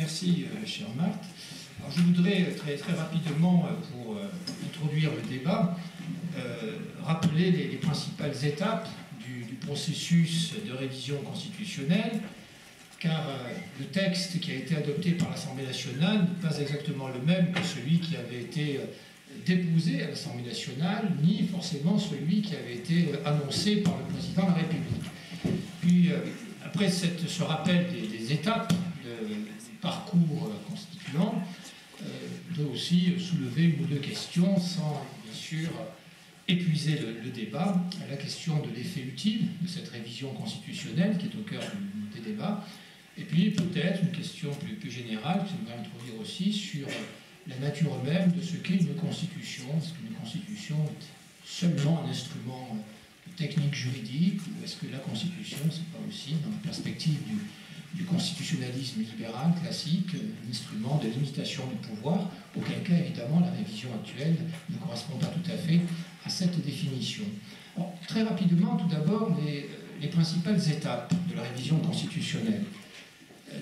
Merci, cher Marthe. Alors, je voudrais très rapidement, pour introduire le débat, rappeler les principales étapes du processus de révision constitutionnelle, car le texte qui a été adopté par l'Assemblée nationale n'est pas exactement le même que celui qui avait été déposé à l'Assemblée nationale, ni forcément celui qui avait été annoncé par le président de la République. Puis, après ce rappel des étapes du parcours constituant, on peut aussi soulever une ou deux questions sans, bien sûr, épuiser le débat. La question de l'effet utile de cette révision constitutionnelle qui est au cœur des débats. Et puis peut-être une question plus générale, que j'aimerais introduire aussi, sur la nature même de ce qu'est une constitution. Est-ce qu'une constitution est seulement un instrument de technique juridique, ou est-ce que la constitution, c'est pas aussi, dans la perspective du constitutionnalisme libéral classique, un instrument de limitation du pouvoir, auquel cas, évidemment, la révision actuelle ne correspond pas tout à fait à cette définition. Alors, très rapidement, tout d'abord, les principales étapes de la révision constitutionnelle.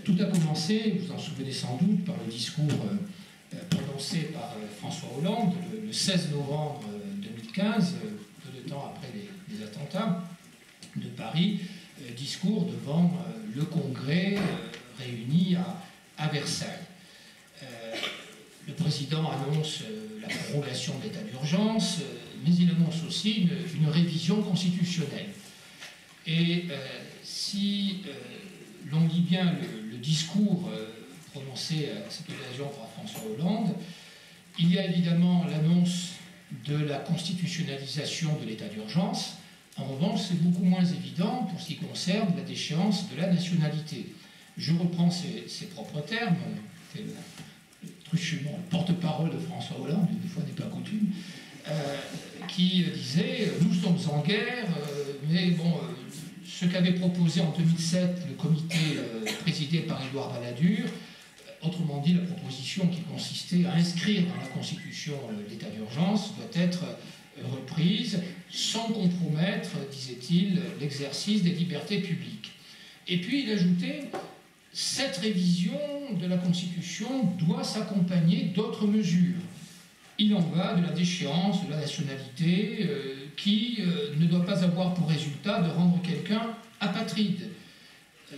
Tout a commencé, vous en souvenez sans doute, par le discours prononcé par François Hollande le 16 novembre 2015, peu de temps après les attentats de Paris, discours devant le Congrès réuni à Versailles. Le président annonce la prorogation de l'état d'urgence, mais il annonce aussi une révision constitutionnelle. Et si l'on lit bien le discours prononcé à cette occasion par François Hollande, il y a évidemment l'annonce de la constitutionnalisation de l'état d'urgence. En revanche, c'est beaucoup moins évident pour ce qui concerne la déchéance de la nationalité. Je reprends ses propres termes, c'est le truchement, le porte-parole de François Hollande, des fois n'est pas coutume, qui disait « Nous sommes en guerre, mais bon, ce qu'avait proposé en 2007 le comité présidé par Édouard Balladur, autrement dit la proposition qui consistait à inscrire dans la Constitution l'état d'urgence, doit être reprise sans compromettre, disait-il, l'exercice des libertés publiques. » Et puis il ajoutait « Cette révision de la Constitution doit s'accompagner d'autres mesures. Il en va de la déchéance de la nationalité qui ne doit pas avoir pour résultat de rendre quelqu'un apatride.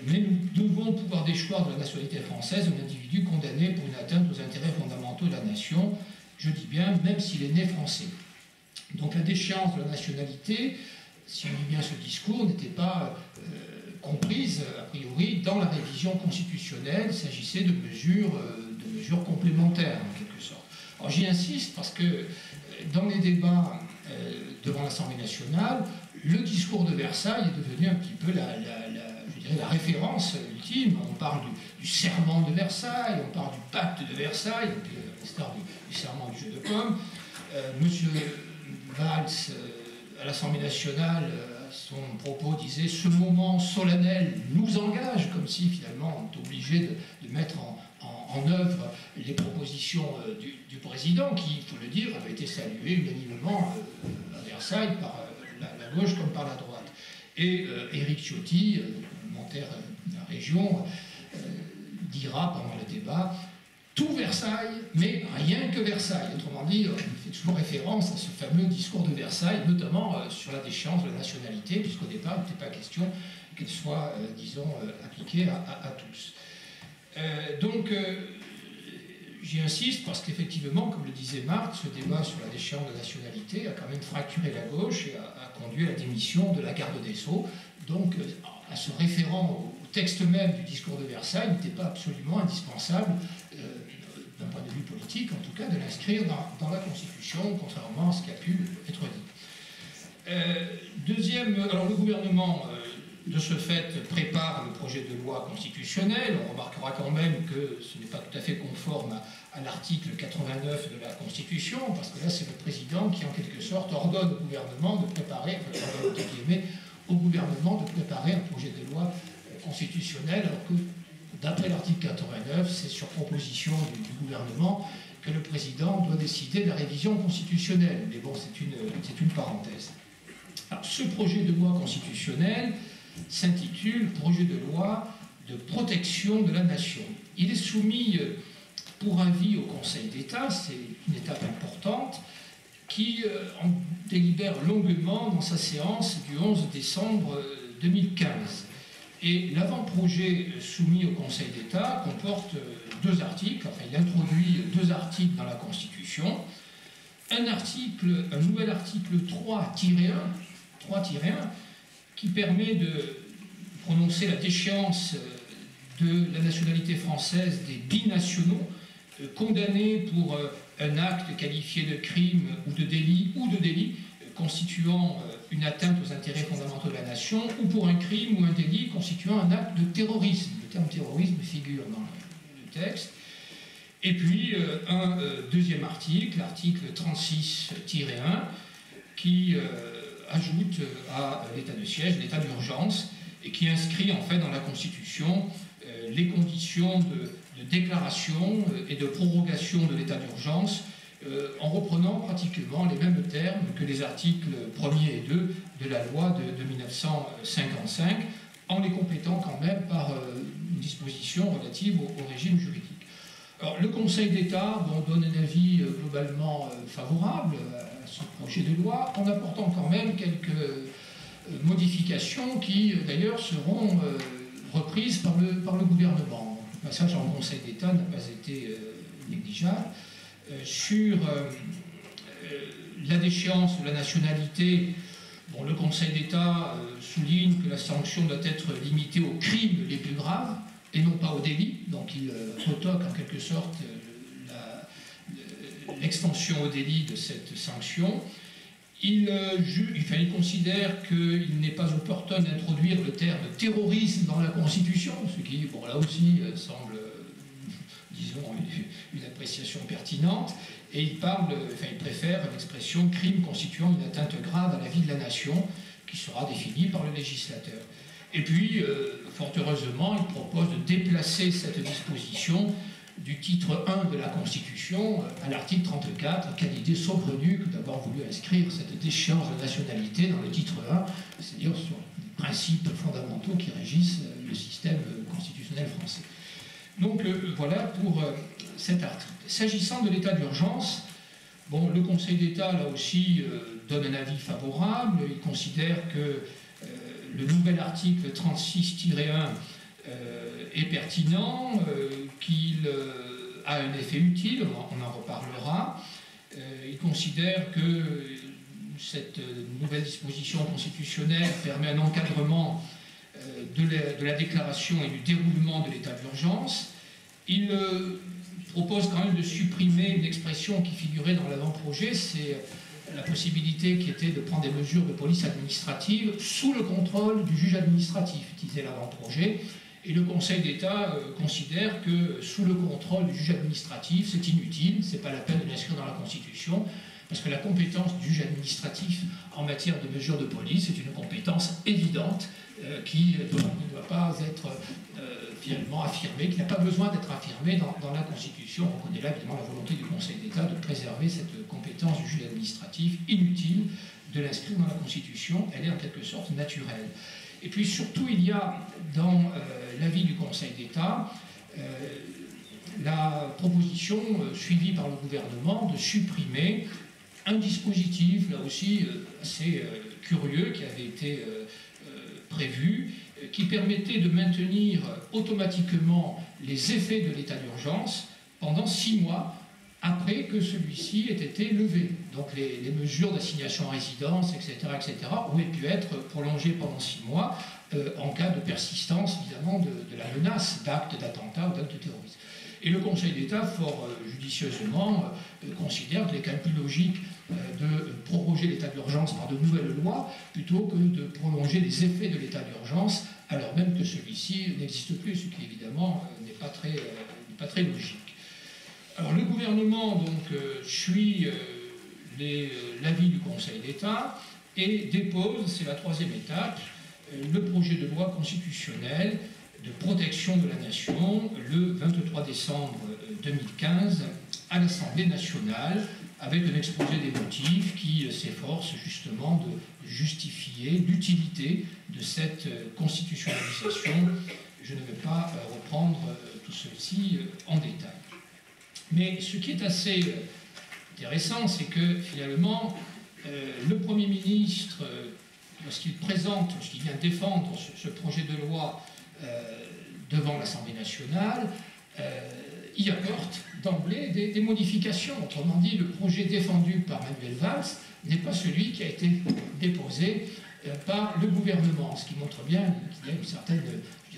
Mais nous devons pouvoir déchoir de la nationalité française un individu condamné pour une atteinte aux intérêts fondamentaux de la nation, je dis bien, même s'il est né français. » Donc la déchéance de la nationalité, si on lit bien ce discours, n'était pas comprise, a priori, dans la révision constitutionnelle. Il s'agissait de mesures complémentaires, en quelque sorte. Alors j'y insiste parce que dans les débats devant l'Assemblée nationale, le discours de Versailles est devenu un petit peu je dirais, la référence ultime. On parle du serment de Versailles, on parle du pacte de Versailles, à l'instar du serment du jeu de paume. Monsieur Valls, à l'Assemblée nationale, son propos disait « Ce moment solennel nous engage », comme si finalement on est obligé de mettre en œuvre les propositions du président, qui, il faut le dire, avait été saluées unanimement à Versailles par la gauche comme par la droite. Et Éric Ciotti, parlementaire de la région, dira pendant le débat « Tout Versailles, mais rien que Versailles ». Autrement dit, on fait toujours référence à ce fameux discours de Versailles, notamment sur la déchéance de la nationalité, puisqu'au départ, il n'était pas question qu'elle soit, disons, appliquée à tous. Donc, j'y insiste parce qu'effectivement, comme le disait Marthe, ce débat sur la déchéance de la nationalité a quand même fracturé la gauche et a conduit à la démission de la garde des Sceaux. Donc, à se référant au texte même du discours de Versailles, n'était pas absolument indispensable, d'un point de vue politique en tout cas, de l'inscrire dans la Constitution, contrairement à ce qui a pu être dit. Alors le gouvernement, de ce fait, prépare le projet de loi constitutionnelle. On remarquera quand même que ce n'est pas tout à fait conforme à l'article 89 de la Constitution, parce que là, c'est le président qui, en quelque sorte, ordonne au gouvernement de préparer, au gouvernement de préparer un projet de loi constitutionnel, alors que, d'après l'article 89, c'est sur proposition du gouvernement que le président doit décider de la révision constitutionnelle. Mais bon, c'est une parenthèse. Alors, ce projet de loi constitutionnel s'intitule « Projet de loi de protection de la nation ». il est soumis pour avis au Conseil d'État, c'est une étape importante, qui en délibère longuement dans sa séance du 11 décembre 2015. Et l'avant-projet soumis au Conseil d'État comporte deux articles, enfin il introduit deux articles dans la Constitution, un nouvel article 3-1, qui permet de prononcer la déchéance de la nationalité française des binationaux condamnés pour un acte qualifié de crime ou de délit constituant une atteinte aux intérêts fondamentaux de la nation, ou pour un crime ou un délit constituant un acte de terrorisme. Le terme terrorisme figure dans le texte. Et puis un deuxième article, l'article 36-1, qui ajoute à l'état de siège l'état d'urgence et qui inscrit en fait dans la Constitution les conditions de déclaration et de prorogation de l'état d'urgence en reprenant pratiquement les mêmes termes que les articles 1er et 2 de la loi de 1955, en les complétant quand même par une disposition relative au régime juridique. Alors, le Conseil d'État donne un avis globalement favorable à ce projet de loi, en apportant quand même quelques modifications qui, d'ailleurs, seront reprises par le gouvernement. Le passage en Conseil d'État n'a pas été négligeable. Sur la déchéance de la nationalité, le Conseil d'État souligne que la sanction doit être limitée aux crimes les plus graves et non pas aux délits. Donc il retoque en quelque sorte l'extension au délit de cette sanction. Il considère qu'il n'est pas opportun d'introduire le terme terrorisme dans la Constitution, ce qui, là aussi, semble, disons, une appréciation pertinente, et il préfère l'expression crime constituant une atteinte grave à la vie de la nation, qui sera définie par le législateur. Et puis, fort heureusement, il propose de déplacer cette disposition du titre 1 de la Constitution à l'article 34. Quelle idée saugrenue que d'avoir voulu inscrire cette déchéance de nationalité dans le titre 1, c'est-à-dire sur les principes fondamentaux qui régissent le système constitutionnel français. Donc voilà pour cet article. S'agissant de l'état d'urgence, le Conseil d'État, là aussi, donne un avis favorable. Il considère que le nouvel article 36-1 est pertinent, qu'il a un effet utile, on en reparlera. Il considère que cette nouvelle disposition constitutionnelle permet un encadrement de la déclaration et du déroulement de l'état d'urgence. Il propose quand même de supprimer une expression qui figurait dans l'avant-projet, c'est la possibilité qui était de prendre des mesures de police administrative sous le contrôle du juge administratif, disait l'avant-projet. Et le Conseil d'État considère que sous le contrôle du juge administratif, c'est inutile, c'est pas la peine de l'inscrire dans la Constitution, parce que la compétence du juge administratif en matière de mesures de police est une compétence évidente qui ne doit pas être finalement affirmée, qui n'a pas besoin d'être affirmée dans la Constitution. On connaît là évidemment la volonté du Conseil d'État de préserver cette compétence du juge administratif, inutile de l'inscrire dans la Constitution, elle est en quelque sorte naturelle. Et puis surtout, il y a dans l'avis du Conseil d'État la proposition suivie par le gouvernement de supprimer un dispositif, là aussi assez curieux, qui avait été prévu, qui permettait de maintenir automatiquement les effets de l'état d'urgence pendant 6 mois après que celui-ci ait été levé. Donc les mesures d'assignation à résidence, etc., auraient pu être prolongées pendant 6 mois en cas de persistance, évidemment, de la menace d'actes d'attentat ou d'actes de terrorisme. Et le Conseil d'État, fort judicieusement, considère qu'il est quand même plus logique de proroger l'état d'urgence par de nouvelles lois plutôt que de prolonger les effets de l'état d'urgence alors même que celui-ci n'existe plus, ce qui évidemment n'est pas très logique. Alors le gouvernement donc suit l'avis du Conseil d'État et dépose, c'est la 3e étape, le projet de loi constitutionnelle de protection de la nation le 23 décembre 2015 à l'Assemblée nationale avec un exposé des motifs qui s'efforce justement de justifier l'utilité de cette constitutionnalisation. Je ne vais pas reprendre tout tout ceci en détail. Mais ce qui est assez intéressant, c'est que finalement, le Premier ministre, lorsqu'il vient défendre ce projet de loi devant l'Assemblée nationale, y apporte d'emblée des modifications. Autrement dit, le projet défendu par Manuel Valls n'est pas celui qui a été déposé par le gouvernement, ce qui montre bien qu'il y a une certaine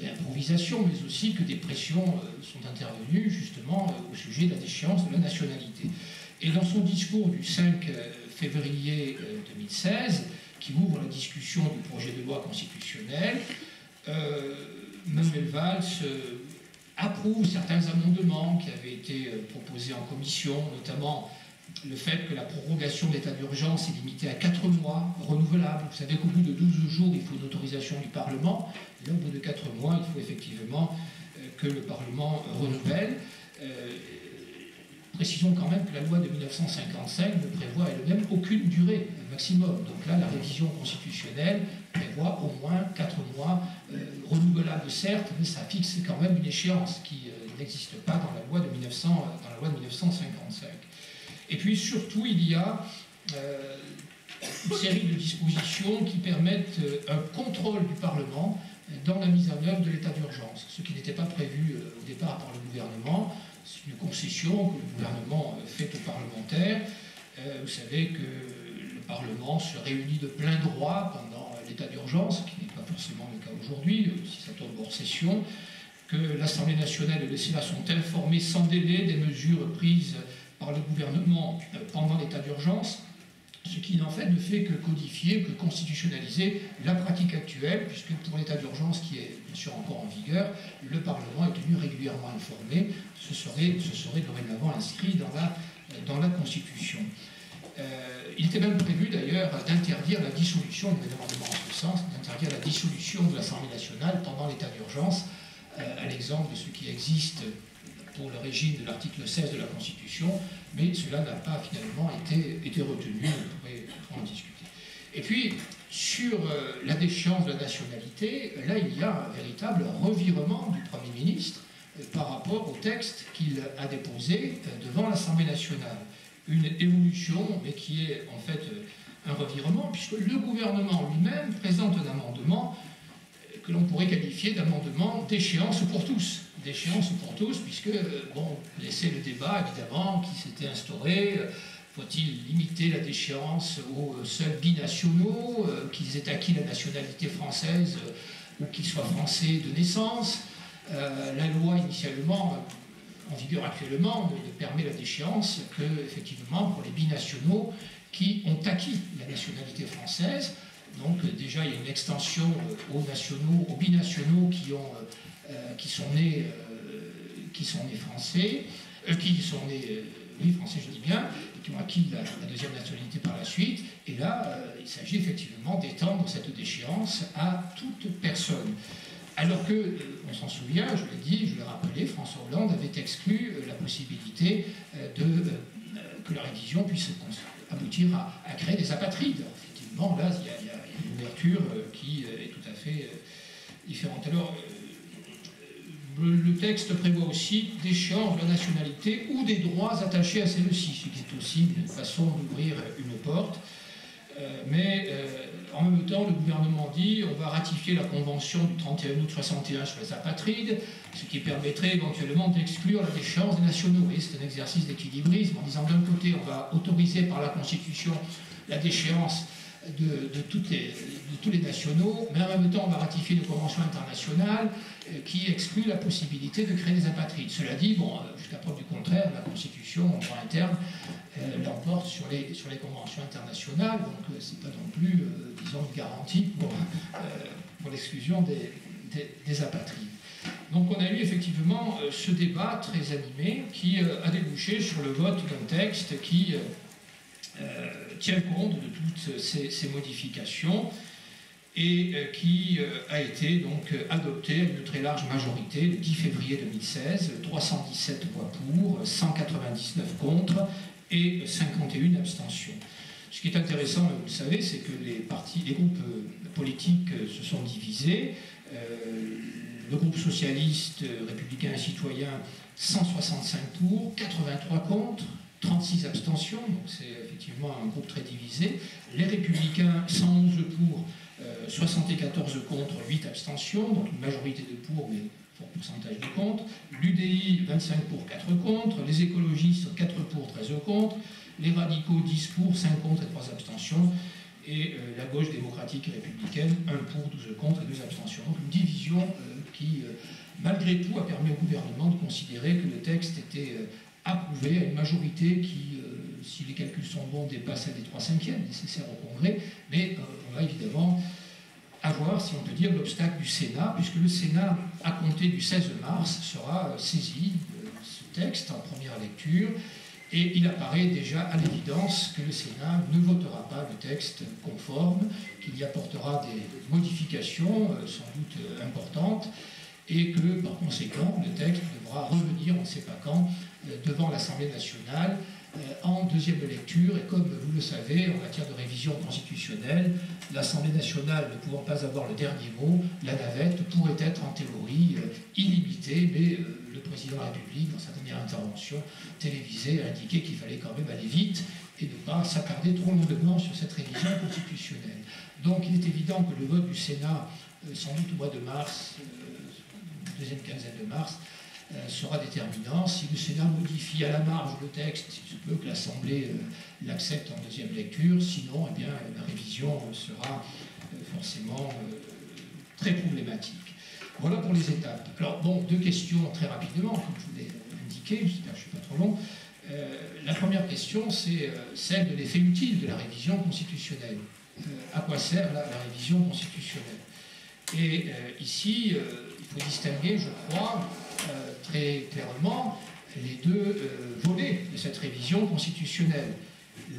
improvisation, mais aussi que des pressions sont intervenues justement au sujet de la déchéance de la nationalité. Et dans son discours du 5 février 2016, qui ouvre la discussion du projet de loi constitutionnelle, Manuel Valls approuve certains amendements qui avaient été proposés en commission, notamment le fait que la prorogation de l'état d'urgence est limitée à 4 mois renouvelables. Vous savez qu'au bout de 12 jours, il faut une autorisation du Parlement, et là, au bout de 4 mois, il faut effectivement que le Parlement renouvelle. Précisons quand même que la loi de 1955 ne prévoit elle-même aucune durée maximum. Donc là, la révision constitutionnelle prévoit au moins 4 mois renouvelables, certes, mais ça fixe quand même une échéance qui n'existe pas dans la loi de 1955. Et puis surtout, il y a une série de dispositions qui permettent un contrôle du Parlement dans la mise en œuvre de l'état d'urgence, ce qui n'était pas prévu au départ par le gouvernement. C'est une concession que le gouvernement fait aux parlementaires. Vous savez que le Parlement se réunit de plein droit pendant l'état d'urgence, ce qui n'est pas forcément le cas aujourd'hui, si ça tombe hors session, que l'Assemblée nationale et le Sénat sont informés sans délai des mesures prises par le gouvernement pendant l'état d'urgence, ce qui en fait ne fait que codifier, que constitutionnaliser la pratique actuelle, puisque pour l'état d'urgence qui est bien sûr encore en vigueur, le Parlement est tenu régulièrement informé. Ce serait dorénavant inscrit dans la Constitution. Il était même prévu d'ailleurs d'interdire la dissolution, il y avait un amendement en ce sens, d'interdire la dissolution de l'Assemblée nationale pendant l'état d'urgence, à l'exemple de ce qui existe pour le régime de l'article 16 de la Constitution, mais cela n'a pas finalement été retenu, on pourrait en discuter. Et puis, sur la déchéance de la nationalité, là il y a un véritable revirement du Premier ministre par rapport au texte qu'il a déposé devant l'Assemblée nationale. Une évolution, mais qui est en fait un revirement, puisque le gouvernement lui-même présente un amendement que l'on pourrait qualifier d'amendement d'échéance pour tous. D'échéance pour tous, puisque, bon, laisser le débat, évidemment, qui s'était instauré, faut-il limiter la déchéance aux seuls binationaux, qu'ils aient acquis la nationalité française ou qu'ils soient français de naissance. La loi, initialement, en vigueur actuellement, ne permet la déchéance que, effectivement, pour les binationaux qui ont acquis la nationalité française. Donc déjà, il y a une extension aux binationaux qui sont nés français, français je dis bien, et qui ont acquis la deuxième nationalité par la suite. Et là, il s'agit effectivement d'étendre cette déchéance à toute personne. Alors que, on s'en souvient, je l'ai dit, je l'ai rappelé, François Hollande avait exclu la possibilité que la révision puisse aboutir à créer des apatrides. Alors, effectivement, là, il y a une ouverture qui est tout à fait différente. Alors, le texte prévoit aussi d'échéance de la nationalité ou des droits attachés à celle-ci, ce qui est aussi une façon d'ouvrir une porte. Mais en même temps, le gouvernement dit on va ratifier la convention du 31 août 1961 sur les apatrides, ce qui permettrait éventuellement d'exclure la déchéance des nationaux. Et c'est un exercice d'équilibrisme en disant d'un côté, on va autoriser par la Constitution la déchéance de tous les nationaux, mais en même temps, on va ratifier une convention internationale qui exclut la possibilité de créer des apatrides. Cela dit, bon, jusqu'à preuve du contraire, la Constitution, en droit interne, l'emporte sur les conventions internationales, donc c'est pas non plus, disons, une garantie pour l'exclusion des apatrides. Donc on a eu effectivement ce débat très animé qui a débouché sur le vote d'un texte qui tient compte de toutes ces modifications et qui a été donc adopté à une très large majorité le 10 février 2016, 317 voix pour, 199 contre et 51 abstentions. Ce qui est intéressant, vous le savez, c'est que les groupes politiques se sont divisés. Le groupe socialiste, républicain et citoyen, 165 pour, 83 contre, 36 abstentions, donc c'est effectivement un groupe très divisé. Les républicains, 111 pour, 74 contre, 8 abstentions, donc une majorité de pour, mais fort pourcentage de contre. L'UDI, 25 pour, 4 contre. Les écologistes, 4 pour, 13 contre. Les radicaux, 10 pour, 5 contre et 3 abstentions. Et la gauche démocratique et républicaine, 1 pour, 12 contre et 2 abstentions. Donc une division qui, malgré tout, a permis au gouvernement de considérer que le texte était approuvé à une majorité qui, si les calculs sont bons, dépasse les 3/5 nécessaires au Congrès. Mais on va évidemment avoir, si on peut dire, l'obstacle du Sénat, puisque le Sénat, à compter du 16 mars, sera saisi de ce texte en première lecture. Et il apparaît déjà à l'évidence que le Sénat ne votera pas le texte conforme, qu'il y apportera des modifications sans doute importantes, et que par conséquent le texte devra revenir, on ne sait pas quand, devant l'Assemblée nationale en deuxième lecture. Et comme vous le savez, en matière de révision constitutionnelle, l'Assemblée nationale ne pouvant pas avoir le dernier mot, la navette pourrait être en théorie illimitée, mais le président de la République, dans sa dernière intervention télévisée, a indiqué qu'il fallait quand même aller vite et ne pas s'attarder trop longuement sur cette révision constitutionnelle. Donc il est évident que le vote du Sénat, sans doute au mois de mars, deuxième quinzaine de mars, sera déterminant. Si le Sénat modifie à la marge le texte, il se peut que l'Assemblée l'accepte en deuxième lecture, sinon eh bien, la révision sera forcément très problématique. Voilà pour les étapes. Alors bon, deux questions très rapidement, comme je vous l'ai indiqué, j'espère que je ne suis pas trop long. La première question, c'est celle de l'effet utile de la révision constitutionnelle. À quoi sert la révision constitutionnelle? Et ici, il faut distinguer, je crois, très clairement les deux volets de cette révision constitutionnelle.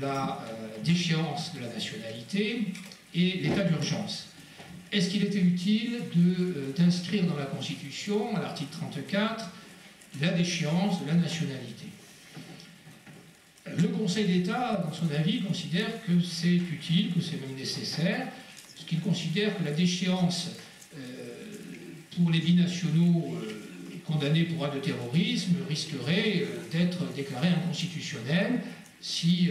La déchéance de la nationalité et l'état d'urgence. Est-ce qu'il était utile d'inscrire dans la Constitution, à l'article 34, la déchéance de la nationalité? Le Conseil d'État, dans son avis, considère que c'est utile, que c'est même nécessaire, parce qu'il considère que la déchéance pour les binationaux condamnés pour acte de terrorisme risquerait d'être déclarée inconstitutionnelle si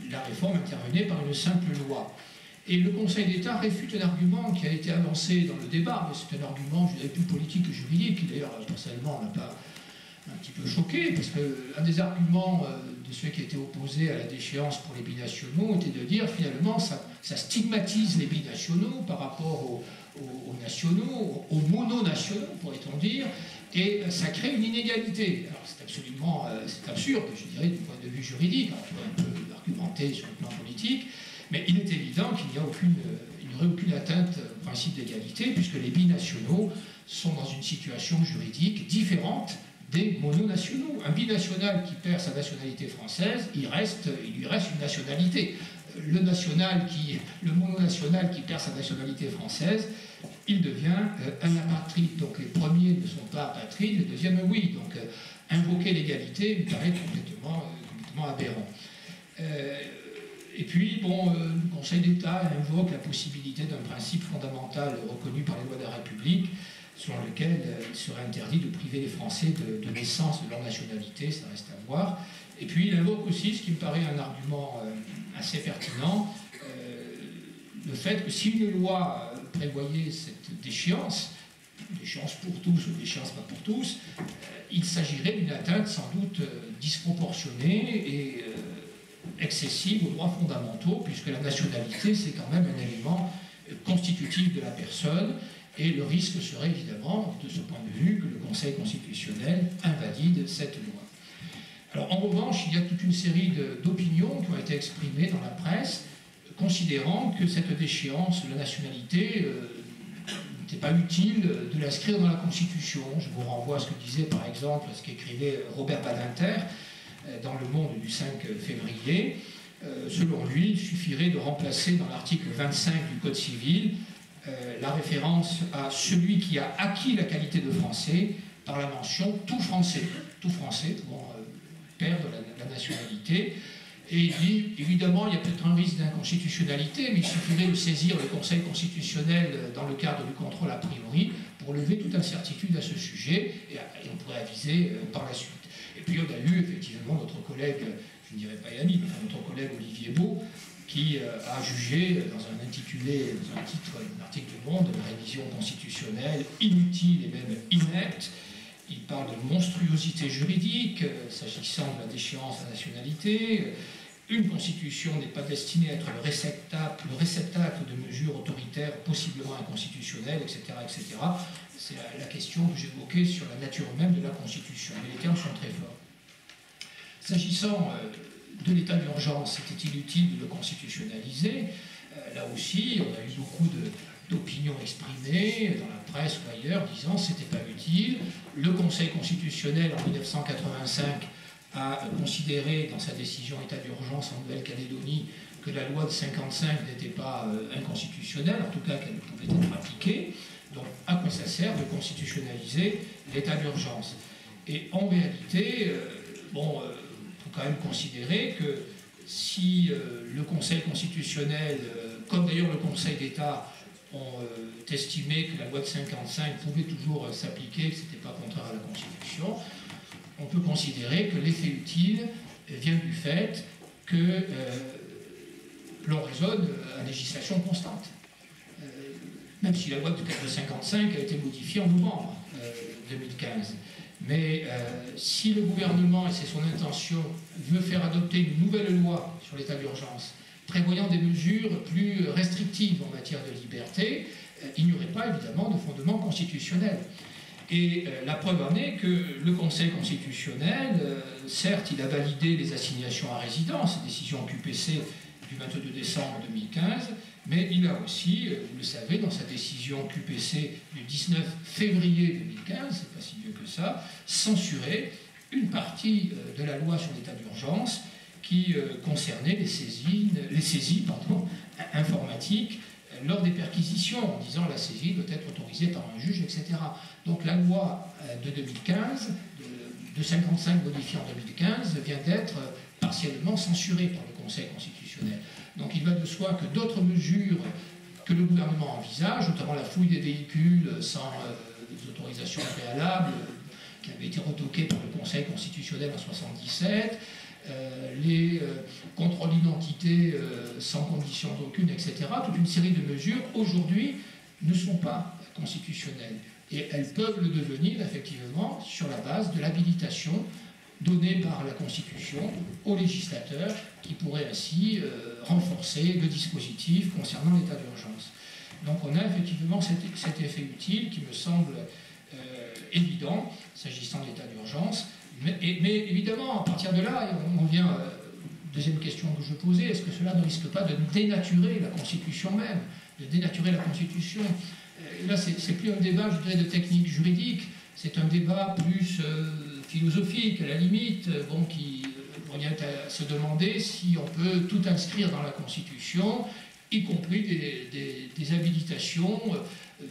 la réforme intervenait par une simple loi. Et le Conseil d'État réfute un argument qui a été avancé dans le débat, mais c'est un argument, je dirais, plus politique que juridique, qui d'ailleurs, personnellement, m'a pas un petit peu choqué, parce qu'un des arguments de ceux qui étaient opposés à la déchéance pour les binationaux était de dire, finalement, ça stigmatise les binationaux par rapport aux nationaux, aux mononationaux, pourrait-on dire, et ça crée une inégalité. Alors c'est absolument c'est absurde, je dirais, du point de vue juridique, alors, on peut un peu argumenter sur le plan politique, mais il est évident qu'il n'y aurait aucune atteinte au principe d'égalité, puisque les binationaux sont dans une situation juridique différente des mononationaux. Un binational qui perd sa nationalité française, il lui reste une nationalité. Le mononational qui perd sa nationalité française, il devient un apatride. Donc les premiers ne sont pas apatrides, les deuxièmes oui. Donc invoquer l'égalité me paraît complètement aberrant. Et puis, bon, le Conseil d'État invoque la possibilité d'un principe fondamental reconnu par les lois de la République, selon lequel il serait interdit de priver les Français de naissance de leur nationalité, ça reste à voir. Et puis il invoque aussi, ce qui me paraît un argument assez pertinent, le fait que si une loi prévoyait cette déchéance pour tous ou déchéance pas pour tous, il s'agirait d'une atteinte sans doute disproportionnée et excessive aux droits fondamentaux, puisque la nationalité, c'est quand même un élément constitutif de la personne, et le risque serait évidemment, de ce point de vue, que le Conseil constitutionnel invalide cette loi. Alors, en revanche, il y a toute une série d'opinions qui ont été exprimées dans la presse, considérant que cette déchéance de la nationalité n'était pas utile de l'inscrire dans la Constitution. Je vous renvoie à ce que disait, par exemple, ce qu'écrivait Robert Badinter dans Le Monde du 5 février. Selon lui, il suffirait de remplacer dans l'article 25 du Code civil la référence à celui qui a acquis la qualité de français par la mention tout français pour perdre la nationalité. Et il dit, évidemment, il y a peut-être un risque d'inconstitutionnalité, mais il suffirait de saisir le Conseil constitutionnel dans le cadre du contrôle a priori pour lever toute incertitude à ce sujet, et on pourrait aviser par la suite. Et puis on a eu effectivement notre collègue, je ne dirais pas Yannick, mais notre collègue Olivier Beau, qui a jugé dans un intitulé, dans un titre d'un article du Monde, une révision constitutionnelle inutile et même inepte. Il parle de monstruosité juridique, s'agissant de la déchéance à la nationalité. Une constitution n'est pas destinée à être le réceptacle de mesures autoritaires possiblement inconstitutionnelles, etc. etc. C'est la question que j'évoquais sur la nature même de la constitution. Mais les termes sont très forts. S'agissant de l'état d'urgence, était-il utile de le constitutionnaliser? Là aussi, on a eu beaucoup d'opinions exprimées dans la presse ou ailleurs disant que ce n'était pas utile. Le Conseil constitutionnel en 1985 a considéré dans sa décision état d'urgence en Nouvelle-Calédonie que la loi de 1955 n'était pas inconstitutionnelle, en tout cas qu'elle pouvait être appliquée. Donc à quoi ça sert de constitutionnaliser l'état d'urgence? Et en réalité, il faut quand même considérer que si le Conseil constitutionnel, comme d'ailleurs le Conseil d'État, ont estimé que la loi de 1955 pouvait toujours s'appliquer, que ce n'était pas contraire à la Constitution, on peut considérer que l'effet utile vient du fait que l'on raisonne à législation constante. Même si la loi de 1955 a été modifiée en novembre 2015. Mais si le gouvernement, et c'est son intention, veut faire adopter une nouvelle loi sur l'état d'urgence, prévoyant des mesures plus restrictives en matière de liberté, il n'y aurait pas évidemment de fondement constitutionnel. Et la preuve en est que le Conseil constitutionnel, certes, il a validé les assignations à résidence, décision QPC du 22 décembre 2015, mais il a aussi, vous le savez, dans sa décision QPC du 19 février 2015, c'est pas si vieux que ça, censuré une partie de la loi sur l'état d'urgence qui concernait les saisies informatiques lors des perquisitions, en disant la saisie doit être autorisée par un juge, etc. Donc la loi de 2015, de 55 modifiée en 2015, vient d'être partiellement censurée par le Conseil constitutionnel. Donc il va de soi que d'autres mesures que le gouvernement envisage, notamment la fouille des véhicules sans autorisation préalable, qui avait été retoquée par le Conseil constitutionnel en 1977, les contrôles d'identité sans condition d'aucune, etc., toute une série de mesures, aujourd'hui, ne sont pas constitutionnelles. Et elles peuvent le devenir, effectivement, sur la base de l'habilitation donnée par la Constitution aux législateurs, qui pourraient ainsi renforcer le dispositif concernant l'état d'urgence. Donc on a effectivement cet effet utile qui me semble évident, s'agissant de l'état d'urgence. Mais évidemment, à partir de là, on vient à la deuxième question que je posais, est-ce que cela ne risque pas de dénaturer la Constitution même, de dénaturer la Constitution? Là, c'est plus un débat, je dirais, de technique juridique, c'est un débat plus philosophique, à la limite, qui revient à se demander si on peut tout inscrire dans la Constitution, y compris des habilitations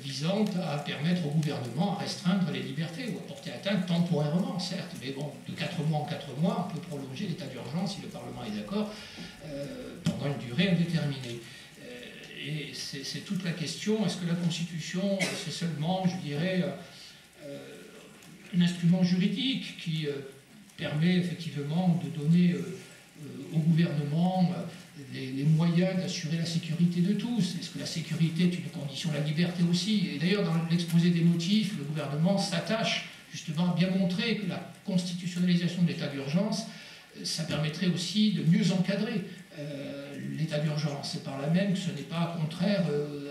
visant à permettre au gouvernement à restreindre les libertés ou à porter atteinte temporairement, certes, mais de 4 mois en 4 mois, on peut prolonger l'état d'urgence si le Parlement est d'accord pendant une durée indéterminée. Et c'est toute la question, est-ce que la Constitution, c'est seulement, je dirais, un instrument juridique qui permet effectivement de donner au gouvernement les moyens d'assurer la sécurité de tous? Est-ce que la sécurité est une condition de la liberté aussi? Et d'ailleurs, dans l'exposé des motifs, le gouvernement s'attache justement à bien montrer que la constitutionnalisation de l'état d'urgence, ça permettrait aussi de mieux encadrer l'état d'urgence. Et par là même que ce n'est pas contraire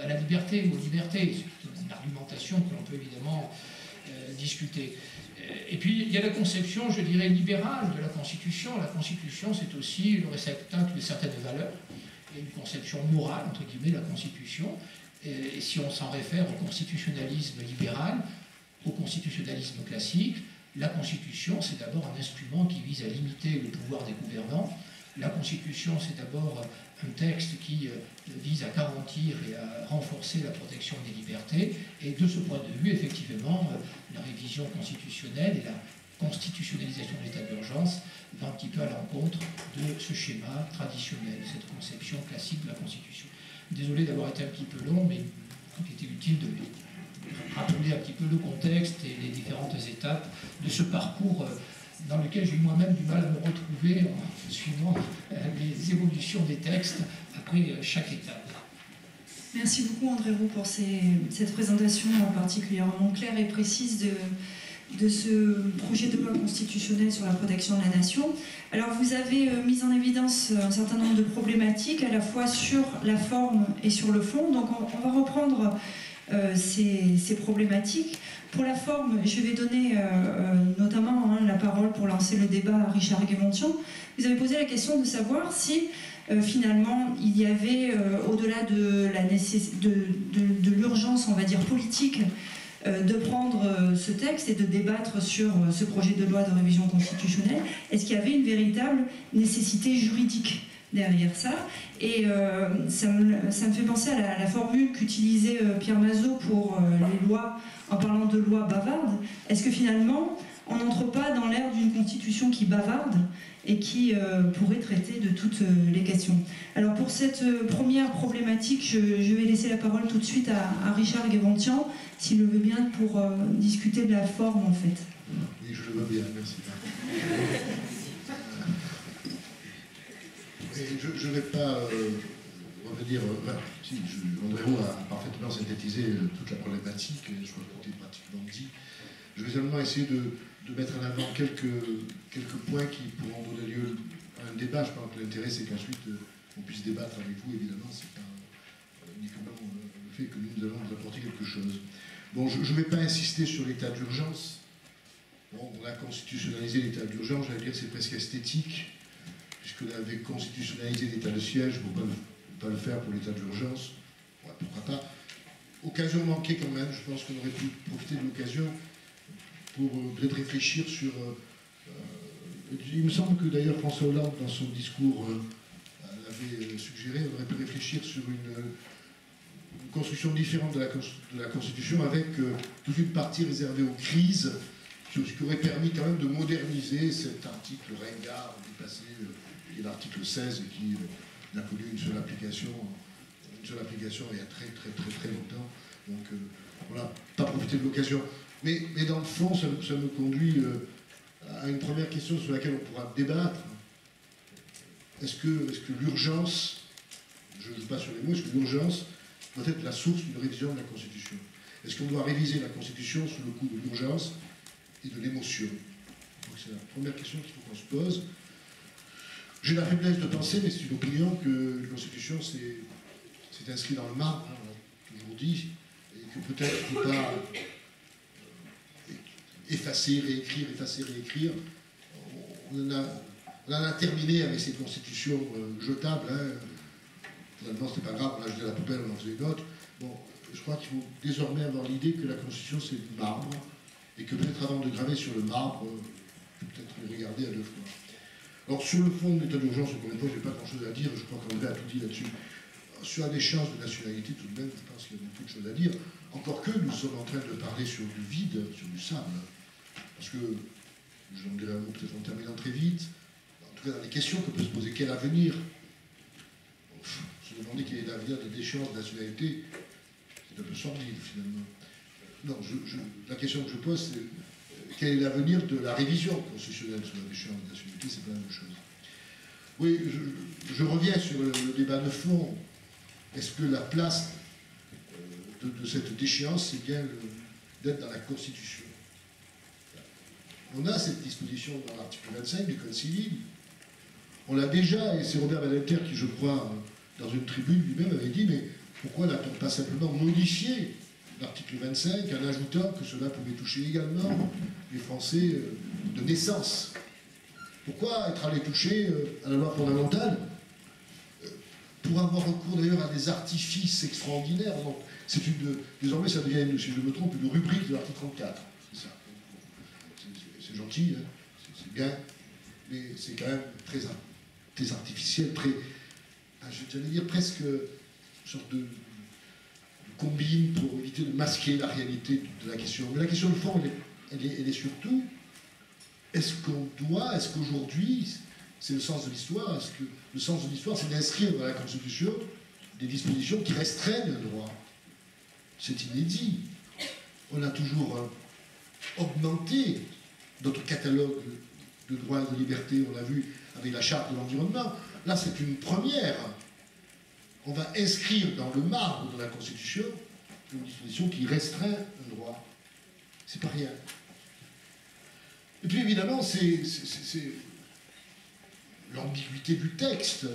à la liberté ou aux libertés. C'est une argumentation que l'on peut évidemment discuter. Et puis, il y a la conception, je dirais, libérale de la Constitution. La Constitution, c'est aussi le réceptacle de certaines valeurs. Il y a une conception morale, entre guillemets, de la Constitution. Et si on s'en réfère au constitutionnalisme libéral, au constitutionnalisme classique, la Constitution, c'est d'abord un instrument qui vise à limiter le pouvoir des gouvernants. La Constitution, c'est d'abord un texte qui vise à garantir et à renforcer la protection des libertés. Et de ce point de vue, effectivement, la révision constitutionnelle et constitutionnalisation de l'état d'urgence va un petit peu à l'encontre de ce schéma traditionnel, cette conception classique de la Constitution. Désolé d'avoir été un petit peu long, mais il était utile de rappeler un petit peu le contexte et les différentes étapes de ce parcours dans lequel j'ai eu moi-même du mal à me retrouver en suivant les évolutions des textes après chaque étape. Merci beaucoup André Roux pour cette présentation particulièrement claire et précise de ce projet de loi constitutionnelle sur la protection de la nation. Alors vous avez mis en évidence un certain nombre de problématiques à la fois sur la forme et sur le fond. Donc on va reprendre ces problématiques. Pour la forme, je vais donner notamment la parole pour lancer le débat à Richard Guémontian. Vous avez posé la question de savoir si finalement il y avait, au-delà de l'urgence, on va dire, politique, de prendre ce texte et de débattre sur ce projet de loi de révision constitutionnelle, est-ce qu'il y avait une véritable nécessité juridique derrière ça? Et ça me fait penser à la formule qu'utilisait Pierre Mazeaud pour les lois, en parlant de lois bavardes. Est-ce que finalement, on n'entre pas dans l'ère d'une constitution qui bavarde et qui pourrait traiter de toutes les questions? Alors pour cette première problématique, je vais laisser la parole tout de suite à Richard Guémontian, s'il le veut bien, pour discuter de la forme en fait. Oui, je le veux bien, merci. Je ne vais pas revenir. Si, André Roux a parfaitement synthétisé toute la problématique, je crois que tout est pratiquement dit. Je vais seulement essayer de mettre en avant quelques points qui pourront donner lieu à un débat. Je pense que l'intérêt, c'est qu'ensuite on puisse débattre avec vous, évidemment. C'est pas uniquement le fait que nous allons vous apporter quelque chose. Bon, je ne vais pas insister sur l'état d'urgence. Bon, on a constitutionnalisé l'état d'urgence, j'allais dire que c'est presque esthétique, puisqu'on avait constitutionnalisé l'état de siège, pourquoi ne pas le faire pour l'état d'urgence? Ouais, pourquoi pas? Occasion manquée quand même, je pense qu'on aurait pu profiter de l'occasion pour peut-être réfléchir sur... il me semble que d'ailleurs François Hollande, dans son discours, l'avait suggéré, on aurait pu réfléchir sur une construction différente de la Constitution, avec toute une partie réservée aux crises, ce qui aurait permis quand même de moderniser cet article ringard dépassé, qui est l'article 16, qui n'a connu une seule application il y a très longtemps. Donc voilà, pas profiter de l'occasion. Mais dans le fond, ça me conduit à une première question sur laquelle on pourra débattre. Est-ce que l'urgence, je ne joue pas sur les mots, est-ce que l'urgence doit être la source d'une révision de la Constitution? Est-ce qu'on doit réviser la Constitution sous le coup de l'urgence et de l'émotion? Donc c'est la première question qu'il faut qu'on se pose. J'ai la faiblesse de penser, mais c'est une opinion, que la Constitution c'est inscrit dans le marbre, hein, on l'a toujours dit, et que peut-être il ne faut pas effacer, réécrire. On en a terminé avec ces constitutions jetables. Hein. Finalement, c'était pas grave, on l'a jeté à la poubelle, on en faisait une autre. Bon, je crois qu'il faut désormais avoir l'idée que la Constitution, c'est du marbre, et que peut-être avant de graver sur le marbre, peut-être le regarder à deux fois. Alors, sur le fond de l'état d'urgence, encore une fois, je n'ai pas grand-chose à dire, je crois qu'André a tout dit là-dessus. Sur la déchéance de nationalité, tout de même, je pense qu'il y a beaucoup de choses à dire, encore que nous sommes en train de parler sur du vide, sur du sable. Parce que, j'en dirai un mot peut-être en terminant très vite, en tout cas dans les questions que peut se poser, quel avenir? Se demander quel est l'avenir de déchéance de nationalité, c'est un peu sordide finalement. Non, la question que je pose, c'est quel est l'avenir de la révision constitutionnelle sur la déchéance de nationalité, c'est pas la même chose. Oui, je reviens sur le débat de fond. Est-ce que la place de cette déchéance, c'est bien d'être dans la Constitution? On a cette disposition dans l'article 25 du Code civil. On l'a déjà, et c'est Robert Badinter qui, je crois, dans une tribune lui-même avait dit, mais pourquoi n'a-t-on pas simplement modifié l'article 25 en ajoutant que cela pouvait toucher également les Français de naissance? Pourquoi être allé toucher à la loi fondamentale pour avoir recours d'ailleurs à des artifices extraordinaires? Donc, désormais, ça devient, si je me trompe, une rubrique de l'article 34. C'est ça. C'est gentil, hein, c'est bien, mais c'est quand même très artificiel, très, j'allais dire presque une sorte de combine pour éviter de masquer la réalité de la question. Mais la question de fond, elle est surtout, est-ce qu'aujourd'hui, c'est le sens de l'histoire, est-ce que le sens de l'histoire, c'est d'inscrire dans la Constitution des dispositions qui restreignent le droit? C'est inédit. On a toujours augmenté notre catalogue de droits et de libertés, on l'a vu avec la charte de l'environnement. Là, c'est une première. On va inscrire dans le marbre de la Constitution une disposition qui restreint un droit. C'est pas rien. Et puis évidemment, c'est l'ambiguïté du texte.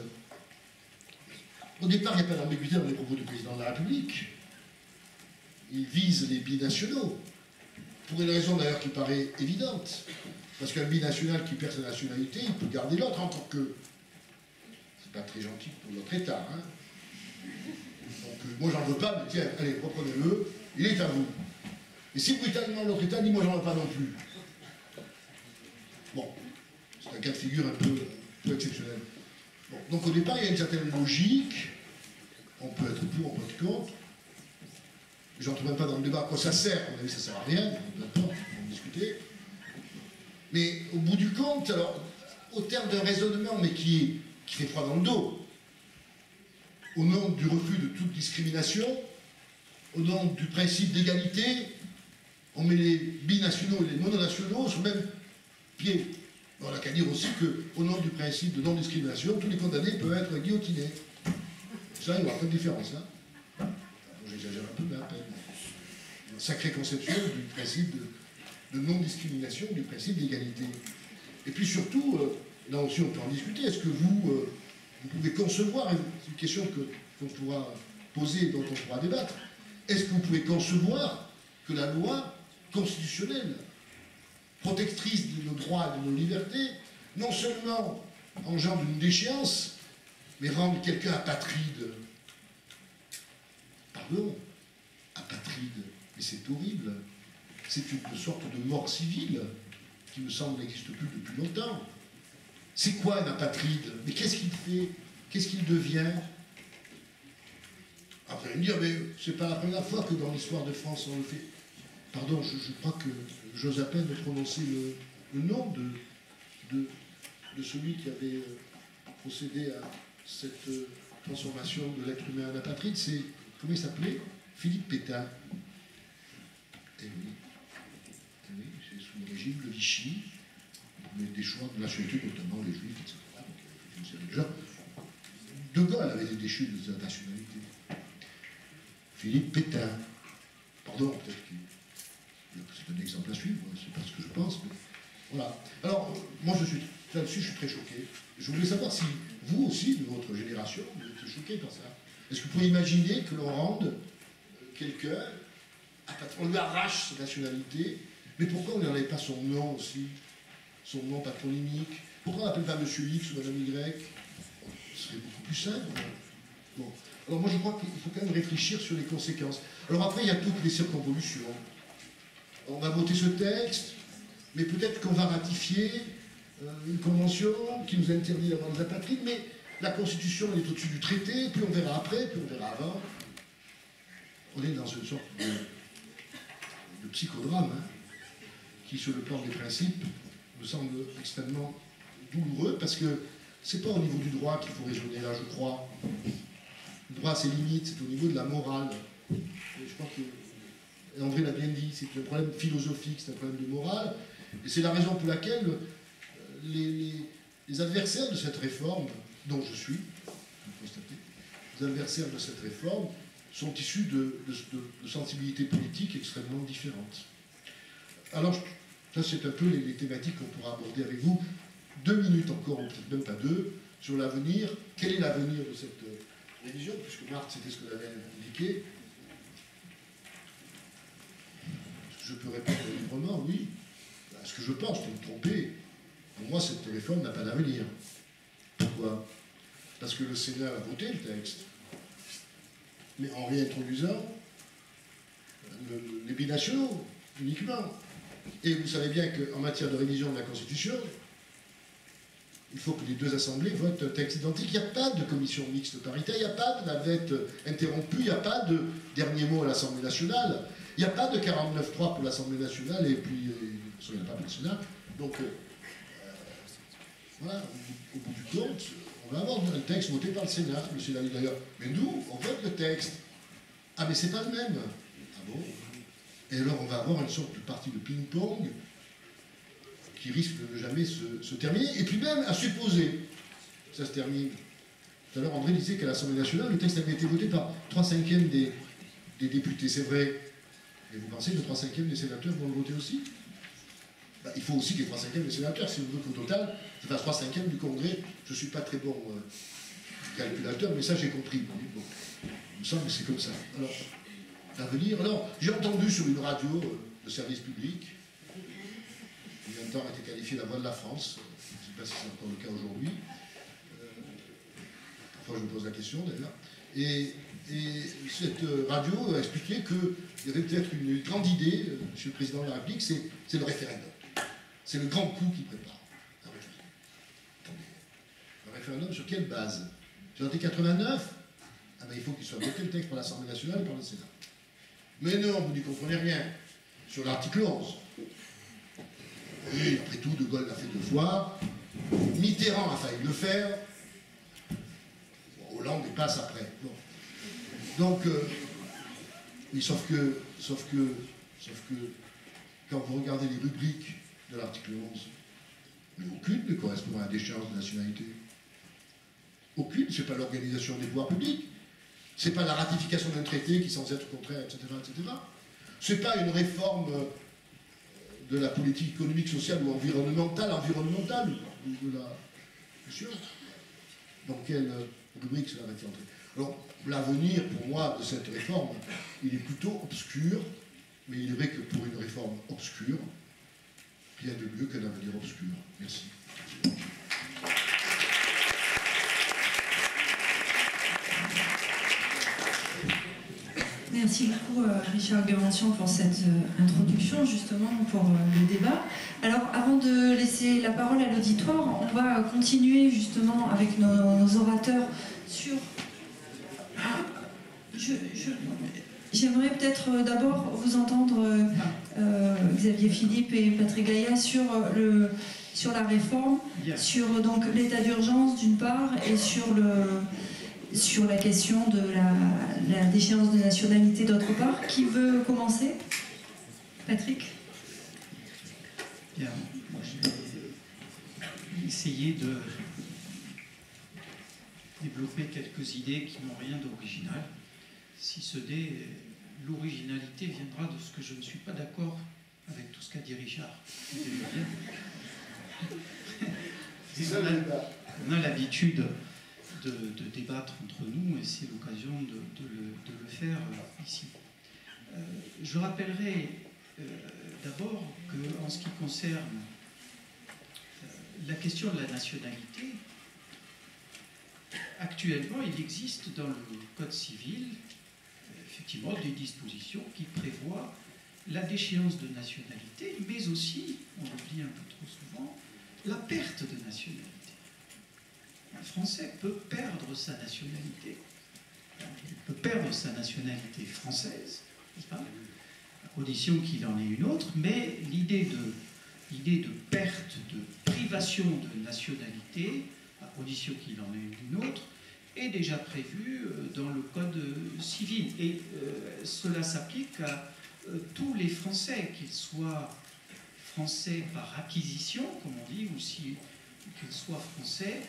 Au départ, il n'y a pas d'ambiguïté dans les propos du président de la République. Il vise les binationaux, pour une raison d'ailleurs qui paraît évidente. Parce qu'un binational qui perd sa nationalité, il peut garder l'autre, encore que c'est pas très gentil pour notre État. Hein. Donc moi j'en veux pas, mais tiens, allez, reprenez-le, il est à vous. Et si brutalement l'autre État dit moi j'en veux pas non plus. Bon, c'est un cas de figure un peu exceptionnel. Bon, donc au départ, il y a une certaine logique. On peut être pour, on peut être contre. Je n'entre même pas dans le débat à quoi ça sert. À mon avis, ça ne sert à rien. D'accord, on va en discuter. Mais au bout du compte, alors, au terme d'un raisonnement, mais qui fait froid dans le dos, au nom du refus de toute discrimination, au nom du principe d'égalité, on met les binationaux et les mononationaux sur le même pied. On n'a qu'à dire aussi qu'au nom du principe de non-discrimination, tous les condamnés peuvent être guillotinés. Ça, il n'y aura pas de différence. Hein. J'exagère un peu, mais à peine. Une sacrée conception du principe de non-discrimination, du principe d'égalité. Et puis surtout, là aussi on peut en discuter, est-ce que vous pouvez concevoir, c'est une question qu'on pourra poser et dont on pourra débattre, est-ce que vous pouvez concevoir que la loi constitutionnelle, protectrice de nos droits et de nos libertés, non seulement engendre une déchéance, mais rende quelqu'un apatride? Pardon, apatride, mais c'est horrible. C'est une sorte de mort civile qui me semble n'existe plus depuis longtemps. C'est quoi un apatride? Mais qu'est-ce qu'il fait? Qu'est-ce qu'il devient? Après, vous allez me dire, mais c'est pas la première fois que dans l'histoire de France on le fait. Pardon, je crois que j'ose à peine prononcer le nom de celui qui avait procédé à cette transformation de l'être humain en apatride. C'est, comment il s'appelait? Philippe Pétain. Eh oui, c'est sous le régime de Vichy, mais des choix de nationalité, notamment les Juifs, etc. Donc, une série de gens. De Gaulle avait été déchu de sa nationalité. Philippe Pétain. Pardon, peut-être que c'est un exemple à suivre, c'est pas ce que je pense, mais voilà. Alors, moi là-dessus, je suis très choqué. Je voulais savoir si vous aussi, de votre génération, vous êtes choqué par ça. Est-ce que vous pouvez imaginer que l'on rende quelqu'un, on lui arrache sa nationalité, mais pourquoi on ne lui enlève pas son nom aussi, son nom patronymique? Pourquoi on n'appelle pas Monsieur X ou Madame Y? Ce serait beaucoup plus simple. Bon. Alors moi je crois qu'il faut quand même réfléchir sur les conséquences. Alors après il y a toutes les circonvolutions. On va voter ce texte, mais peut-être qu'on va ratifier une convention qui nous interdit d'avoir des apatrides, mais la Constitution elle est au-dessus du traité, puis on verra après, puis on verra avant. On est dans une sorte de psychodrame, hein, qui sur le plan des principes me semble extrêmement douloureux, parce que c'est pas au niveau du droit qu'il faut raisonner là, je crois. Le droit a ses limites, c'est au niveau de la morale. Et je crois que André l'a bien dit, c'est un problème philosophique, c'est un problème de morale, et c'est la raison pour laquelle les adversaires de cette réforme, dont je suis, vous constatez, les adversaires de cette réforme sont issus de sensibilités politiques extrêmement différentes. Alors, ça c'est un peu les thématiques qu'on pourra aborder avec vous. 2 minutes encore, ou peut-être même pas 2, sur l'avenir. Quel est l'avenir de cette révision, puisque Marthe, c'était ce que l'avait indiqué. Je peux répondre librement, oui. À ce que je pense, je peux me tromper. Pour moi, cette réforme n'a pas d'avenir. Pourquoi? Parce que le Sénat a voté le texte. Mais en réintroduisant les binationaux, uniquement. Et vous savez bien qu'en matière de révision de la Constitution, il faut que les deux assemblées votent un texte identique. Il n'y a pas de commission mixte paritaire, il n'y a pas de navette interrompue, il n'y a pas de dernier mot à l'Assemblée nationale. Il n'y a pas de 49.3 pour l'Assemblée nationale, et puis, il n'y en a pas pour le Sénat. Donc, voilà, au bout du compte, on va avoir un texte voté par le Sénat d'ailleurs. Mais nous, on vote le texte. Ah, mais c'est pas le même. Ah bon? Et alors, on va avoir une sorte de partie de ping-pong qui risque de ne jamais se terminer. Et puis même, à supposer que ça se termine. Tout à l'heure, André disait qu'à l'Assemblée nationale, le texte avait été voté par 3/5 des députés. C'est vrai. Et vous pensez que 3/5 des sénateurs vont le voter aussi? Ben, il faut aussi que les 3/5 des sénateurs, si on veut qu'au total, ça fasse 3/5 du Congrès. Je ne suis pas très bon calculateur, mais ça j'ai compris. Bon, il me semble que c'est comme ça. Alors, l'avenir. Alors, j'ai entendu sur une radio de service public, qui il y a un temps a été qualifiée la voix de la France. Je ne sais pas si c'est encore le cas aujourd'hui. Parfois je me pose la question d'ailleurs. Et cette radio a expliqué qu'il y avait peut-être une grande idée, Monsieur le Président de la République, c'est le référendum. C'est le grand coup qu'il prépare. Un référendum sur quelle base? Sur l'article 89? Ah ben il faut qu'il soit voté le texte par l'Assemblée nationale et par le Sénat. Mais non, vous n'y comprenez rien. Sur l'article 11. Oui, après tout, De Gaulle l'a fait 2 fois. Mitterrand a failli le faire. Hollande y passe après. Bon. Donc, oui, sauf que, quand vous regardez les rubriques de l'article 11, mais aucune ne correspond à la déchéance de nationalité. Aucune, c'est pas l'organisation des pouvoirs publics, c'est pas la ratification d'un traité qui est censé être contraire, etc., etc. C'est pas une réforme de la politique économique, sociale ou environnementale, de la... Bien sûr. Dans quelle rubrique cela va être entré? Alors, l'avenir, pour moi, de cette réforme, il est plutôt obscur, mais il est vrai que pour une réforme obscure, rien de mieux qu'un avenir obscur. Merci. Merci beaucoup Richard Guérantian pour cette introduction justement pour le débat. Alors avant de laisser la parole à l'auditoire, on va continuer justement avec nos orateurs sur... J'aimerais peut-être d'abord vous entendre Xavier Philippe et Patrick Gaillat sur la réforme, sur donc l'état d'urgence d'une part et sur la question de la déchéance de nationalité d'autre part. Qui veut commencer? Patrick? Bien, moi je vais essayer de développer quelques idées qui n'ont rien d'original, si ce n'est l'originalité viendra de ce que je ne suis pas d'accord avec tout ce qu'a dit Richard. On a l'habitude de débattre entre nous et c'est l'occasion de le faire ici. Je rappellerai d'abord qu'en ce qui concerne la question de la nationalité, actuellement il existe dans le Code civil effectivement des dispositions qui prévoient la déchéance de nationalité, mais aussi, on l'oublie un peu trop souvent, la perte de nationalité. Un Français peut perdre sa nationalité. Il peut perdre sa nationalité française, à condition qu'il en ait une autre, mais l'idée de perte, de privation de nationalité, à condition qu'il en ait une autre, est déjà prévue dans le Code civil. Et cela s'applique à tous les Français, qu'ils soient français par acquisition, comme on dit, ou qu'ils soient français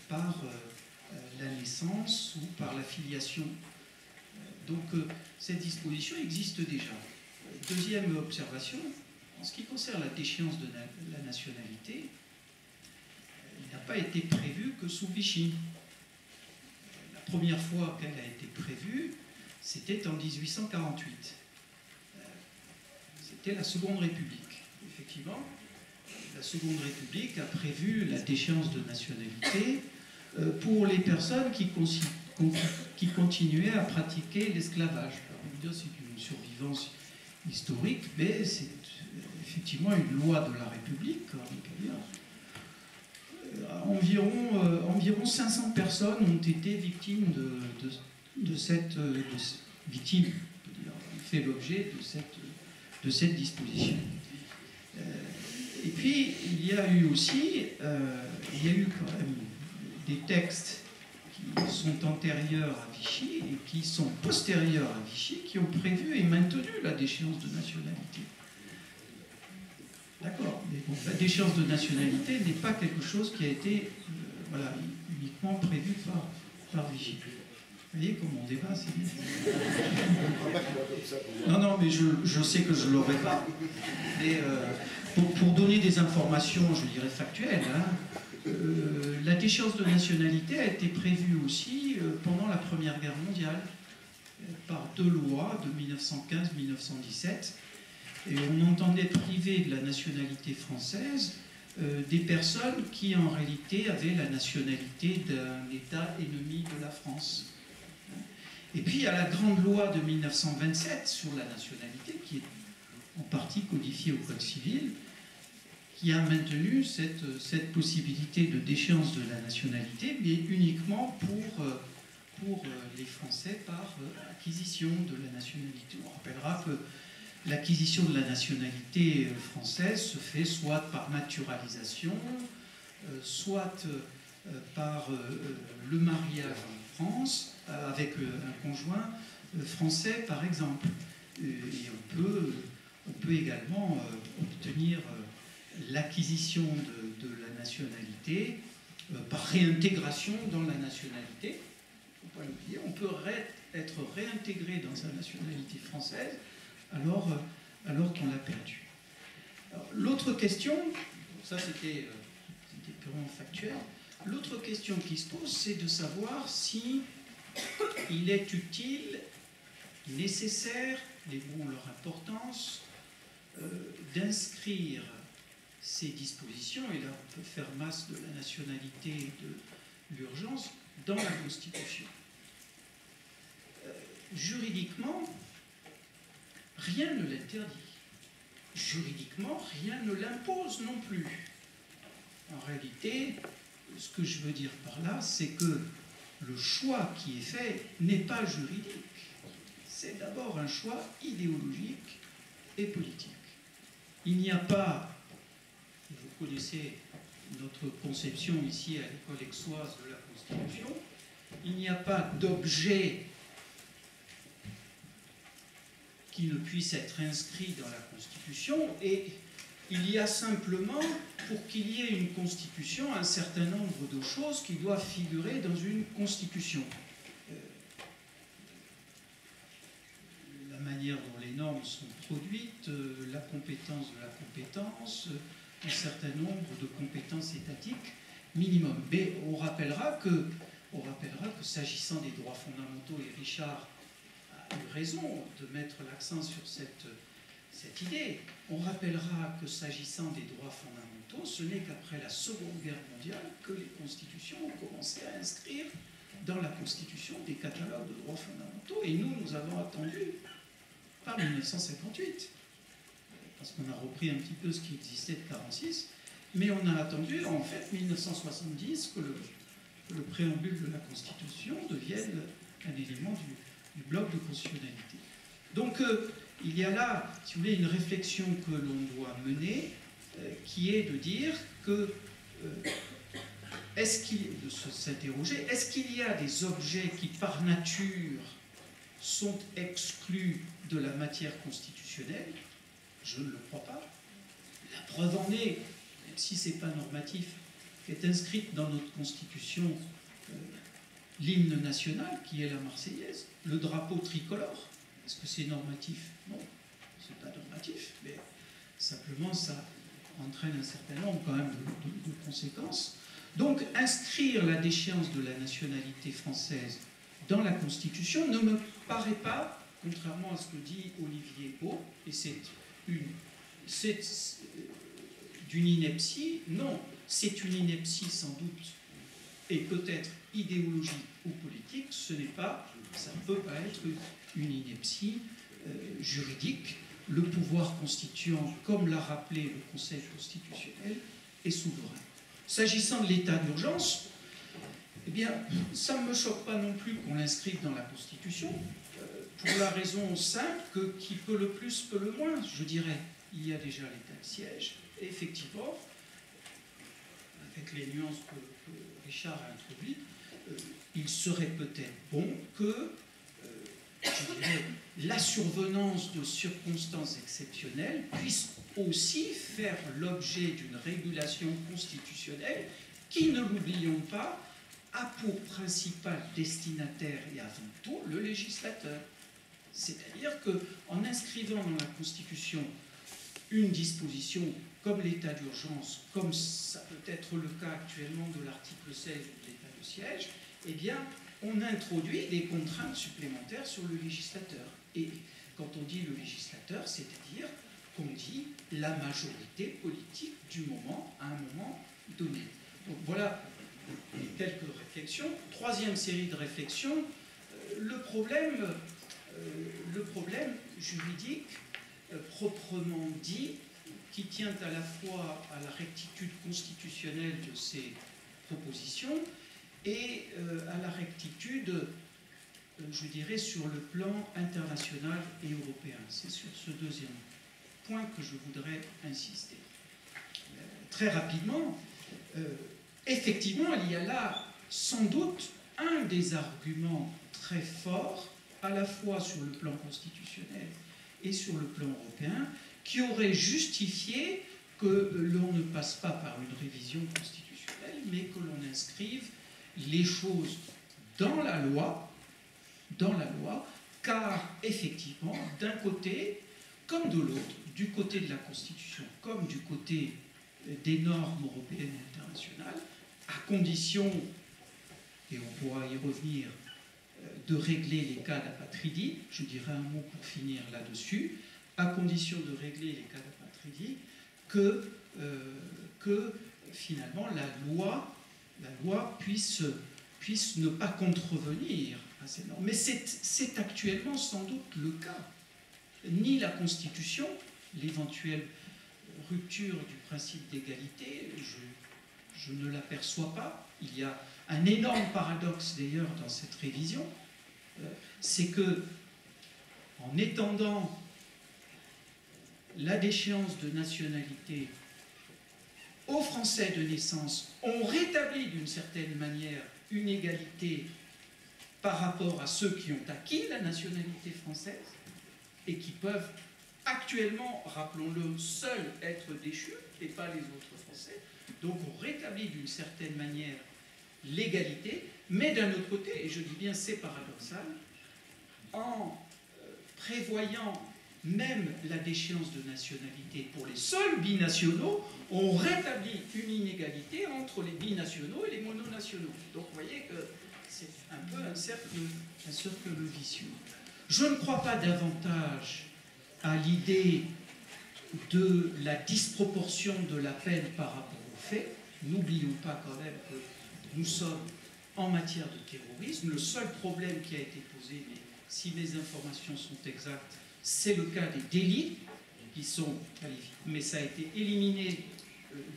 par la naissance ou par la filiation. Donc cette disposition existe déjà. Deuxième observation, en ce qui concerne la déchéance de la nationalité, il n'a pas été prévu que sous Vichy. La première fois qu'elle a été prévue, c'était en 1848. C'était la Seconde République. Effectivement, la Seconde République a prévu la déchéance de nationalité pour les personnes qui continuaient à pratiquer l'esclavage. C'est une survivance historique, mais c'est effectivement une loi de la République. Environ 500 personnes ont été victimes de cette victime, on peut dire, fait l'objet de cette disposition. Et puis, il y a eu aussi, il y a eu quand même des textes qui sont antérieurs à Vichy et qui sont postérieurs à Vichy, qui ont prévu et maintenu la déchéance de nationalité. D'accord, mais bon, la déchéance de nationalité n'est pas quelque chose qui a été voilà, uniquement prévu par Vichy. Vous voyez comment on débat, c'est bien. Non, non, mais je sais que je ne l'aurai pas. Mais pour donner des informations, je dirais factuelles, hein, la déchéance de nationalité a été prévue aussi pendant la Première Guerre mondiale par deux lois de 1915-1917. Et on entendait priver de la nationalité française des personnes qui en réalité avaient la nationalité d'un État ennemi de la France. Et puis il y a la grande loi de 1927 sur la nationalité, qui est en partie codifiée au Code civil, qui a maintenu cette possibilité de déchéance de la nationalité, mais uniquement pour les Français par acquisition de la nationalité. On rappellera que l'acquisition de la nationalité française se fait soit par naturalisation, soit par le mariage en France avec un conjoint français, par exemple. Et on peut également obtenir l'acquisition de la nationalité par réintégration dans la nationalité. Faut pas l'oublier. On peut être réintégré dans sa nationalité française alors qu'on l'a perdu. L'autre question, ça c'était purement factuel, l'autre question qui se pose, c'est de savoir si il est utile, nécessaire, les mots ont leur importance, d'inscrire ces dispositions, et là on peut faire masse de la nationalité et de l'urgence, dans la Constitution. Juridiquement, rien ne l'interdit. Juridiquement, rien ne l'impose non plus. En réalité, ce que je veux dire par là, c'est que le choix qui est fait n'est pas juridique. C'est d'abord un choix idéologique et politique. Il n'y a pas, vous connaissez notre conception ici à l'école aixoise de la Constitution, il n'y a pas d'objet qui ne puisse être inscrit dans la Constitution, et il y a simplement, pour qu'il y ait une Constitution, un certain nombre de choses qui doivent figurer dans une Constitution. La manière dont les normes sont produites, la compétence de la compétence, un certain nombre de compétences étatiques minimum. Mais on rappellera que s'agissant des droits fondamentaux, et Richard a eu raison de mettre l'accent sur cette idée, on rappellera que s'agissant des droits fondamentaux, ce n'est qu'après la Seconde Guerre mondiale que les constitutions ont commencé à inscrire dans la Constitution des catalogues de droits fondamentaux, et nous avons attendu par 1958, parce qu'on a repris un petit peu ce qui existait de 1946, mais on a attendu en fait 1970 que le préambule de la Constitution devienne un élément du bloc de constitutionnalité. Donc il y a là, si vous voulez, une réflexion que l'on doit mener, qui est de dire que, de s'interroger, est-ce qu'il y a des objets qui par nature sont exclus de la matière constitutionnelle? Je ne le crois pas. La preuve en est, même si ce n'est pas normatif, qu'est inscrite dans notre Constitution l'hymne national, qui est la Marseillaise, le drapeau tricolore. Est-ce que c'est normatif? Non, ce n'est pas normatif, mais simplement ça entraîne un certain nombre quand même de conséquences. Donc inscrire la déchéance de la nationalité française dans la Constitution ne me paraît pas, contrairement à ce que dit Olivier Beau, et c'est d'une ineptie, non, c'est une ineptie sans doute, et peut-être idéologique ou politique, ça ne peut pas être une ineptie juridique. Le pouvoir constituant, comme l'a rappelé le Conseil constitutionnel, est souverain. S'agissant de l'état d'urgence, eh bien, ça ne me choque pas non plus qu'on l'inscrive dans la Constitution, pour la raison simple que qui peut le plus peut le moins, je dirais. Il y a déjà l'état de siège, et effectivement, avec les nuances que Richard a introduites, il serait peut-être bon que je dirais, la survenance de circonstances exceptionnelles puisse aussi faire l'objet d'une régulation constitutionnelle qui, ne l'oublions pas, a pour principal destinataire et avant tout le législateur. C'est-à-dire qu'en inscrivant dans la Constitution une disposition comme l'état d'urgence, comme ça peut être le cas actuellement de l'article 16 de l'état de siège, eh bien, on introduit des contraintes supplémentaires sur le législateur. Et quand on dit le législateur, c'est-à-dire qu'on dit la majorité politique du moment, à un moment donné. Donc voilà quelques réflexions. Troisième série de réflexions, le problème juridique proprement dit, qui tient à la fois à la rectitude constitutionnelle de ces propositions et à la rectitude, je dirais, sur le plan international et européen. C'est sur ce deuxième point que je voudrais insister. Très rapidement, effectivement, il y a là sans doute un des arguments très forts, à la fois sur le plan constitutionnel et sur le plan européen, qui aurait justifié que l'on ne passe pas par une révision constitutionnelle, mais que l'on inscrive les choses dans la loi, car effectivement, d'un côté comme de l'autre, du côté de la Constitution comme du côté des normes européennes et internationales, à condition, et on pourra y revenir, de régler les cas d'apatridie, je dirais un mot pour finir là-dessus, à condition de régler les cas d'apatridie, que finalement la loi puisse ne pas contrevenir à ces normes. Mais c'est actuellement sans doute le cas. Ni la Constitution, l'éventuelle rupture du principe d'égalité, je ne l'aperçois pas. Il y a un énorme paradoxe d'ailleurs dans cette révision, c'est que en étendant la déchéance de nationalité aux Français de naissance, on rétablit d'une certaine manière une égalité par rapport à ceux qui ont acquis la nationalité française et qui peuvent actuellement, rappelons-le, seuls être déchus et pas les autres Français. Donc on rétablit d'une certaine manière l'égalité, mais d'un autre côté, et je dis bien c'est paradoxal, en prévoyant même la déchéance de nationalité pour les seuls binationaux, on rétablit une inégalité entre les binationaux et les mononationaux. Donc vous voyez que c'est un peu un cercle vicieux. Je ne crois pas davantage à l'idée de la disproportion de la peine par rapport aux faits. N'oublions pas quand même que nous sommes en matière de terrorisme. Le seul problème qui a été posé, mais si mes informations sont exactes, c'est le cas des délits qui sont qualifiés. Mais ça a été éliminé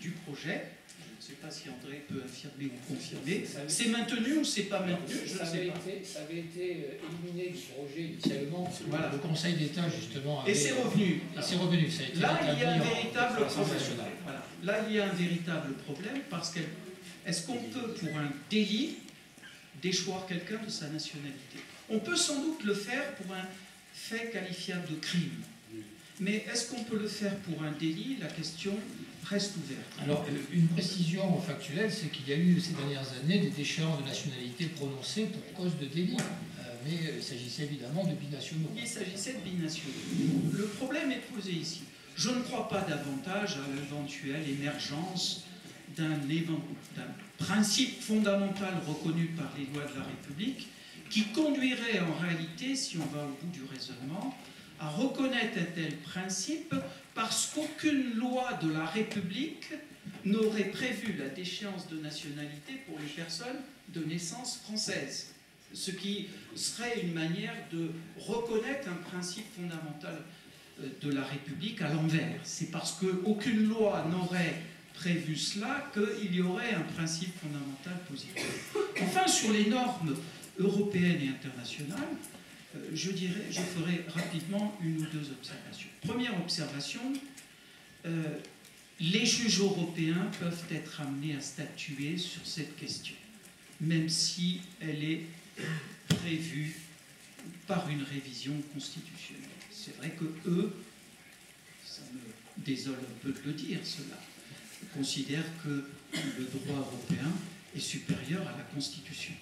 du projet. Je ne sais pas si André peut affirmer ou confirmer. C'est maintenu ou c'est pas maintenu? Je ne sais pas. Ça avait été éliminé du projet initialement. Voilà, le Conseil d'État justement. Et c'est revenu. Et c'est revenu. Ça a été là, il y a un véritable problème. Voilà. Là, il y a un véritable problème parce que est-ce qu'on peut, pour un délit, déchoir quelqu'un de sa nationalité? On peut sans doute le faire pour un fait qualifiable de crime. Mais est-ce qu'on peut le faire pour un délit? La question reste ouverte. Alors, une précision factuelle, c'est qu'il y a eu ces dernières années des déchéances de nationalité prononcées pour cause de délit. Mais il s'agissait évidemment de binationaux. Il s'agissait de binationaux. Le problème est posé ici. Je ne crois pas davantage à l'éventuelle émergence d'un principe fondamental reconnu par les lois de la République qui conduirait en réalité, si on va au bout du raisonnement, à reconnaître un tel principe parce qu'aucune loi de la République n'aurait prévu la déchéance de nationalité pour les personnes de naissance française. Ce qui serait une manière de reconnaître un principe fondamental de la République à l'envers. C'est parce qu'aucune loi n'aurait prévu cela qu'il y aurait un principe fondamental positif. Enfin, sur les normes européennes et internationales, je ferai rapidement une ou deux observations. Première observation, les juges européens peuvent être amenés à statuer sur cette question, même si elle est prévue par une révision constitutionnelle. C'est vrai que eux, ça me désole un peu de le dire cela, considèrent que le droit européen est supérieur à la Constitution.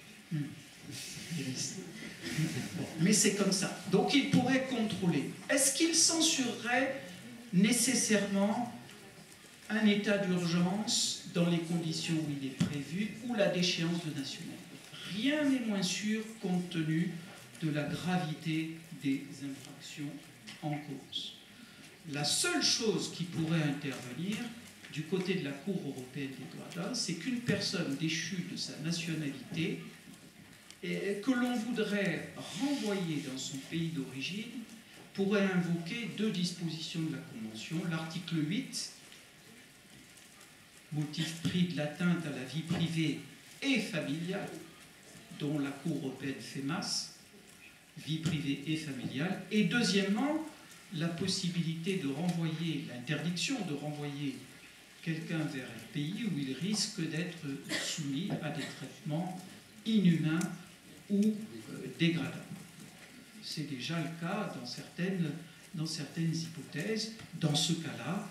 Mais c'est comme ça. Donc ils pourraient contrôler. Est-ce qu'ils censureraient nécessairement un état d'urgence dans les conditions où il est prévu ou la déchéance de nationalité? Rien n'est moins sûr compte tenu de la gravité des infractions en cause. La seule chose qui pourrait intervenir du côté de la Cour européenne des droits de l'homme, c'est qu'une personne déchue de sa nationalité et que l'on voudrait renvoyer dans son pays d'origine pourrait invoquer deux dispositions de la Convention. L'article 8, motif pris de l'atteinte à la vie privée et familiale, dont la Cour européenne fait masse, vie privée et familiale, et deuxièmement, la possibilité de renvoyer, l'interdiction de renvoyer quelqu'un vers un pays où il risque d'être soumis à des traitements inhumains ou dégradants. C'est déjà le cas dans certaines hypothèses. Dans ce cas-là,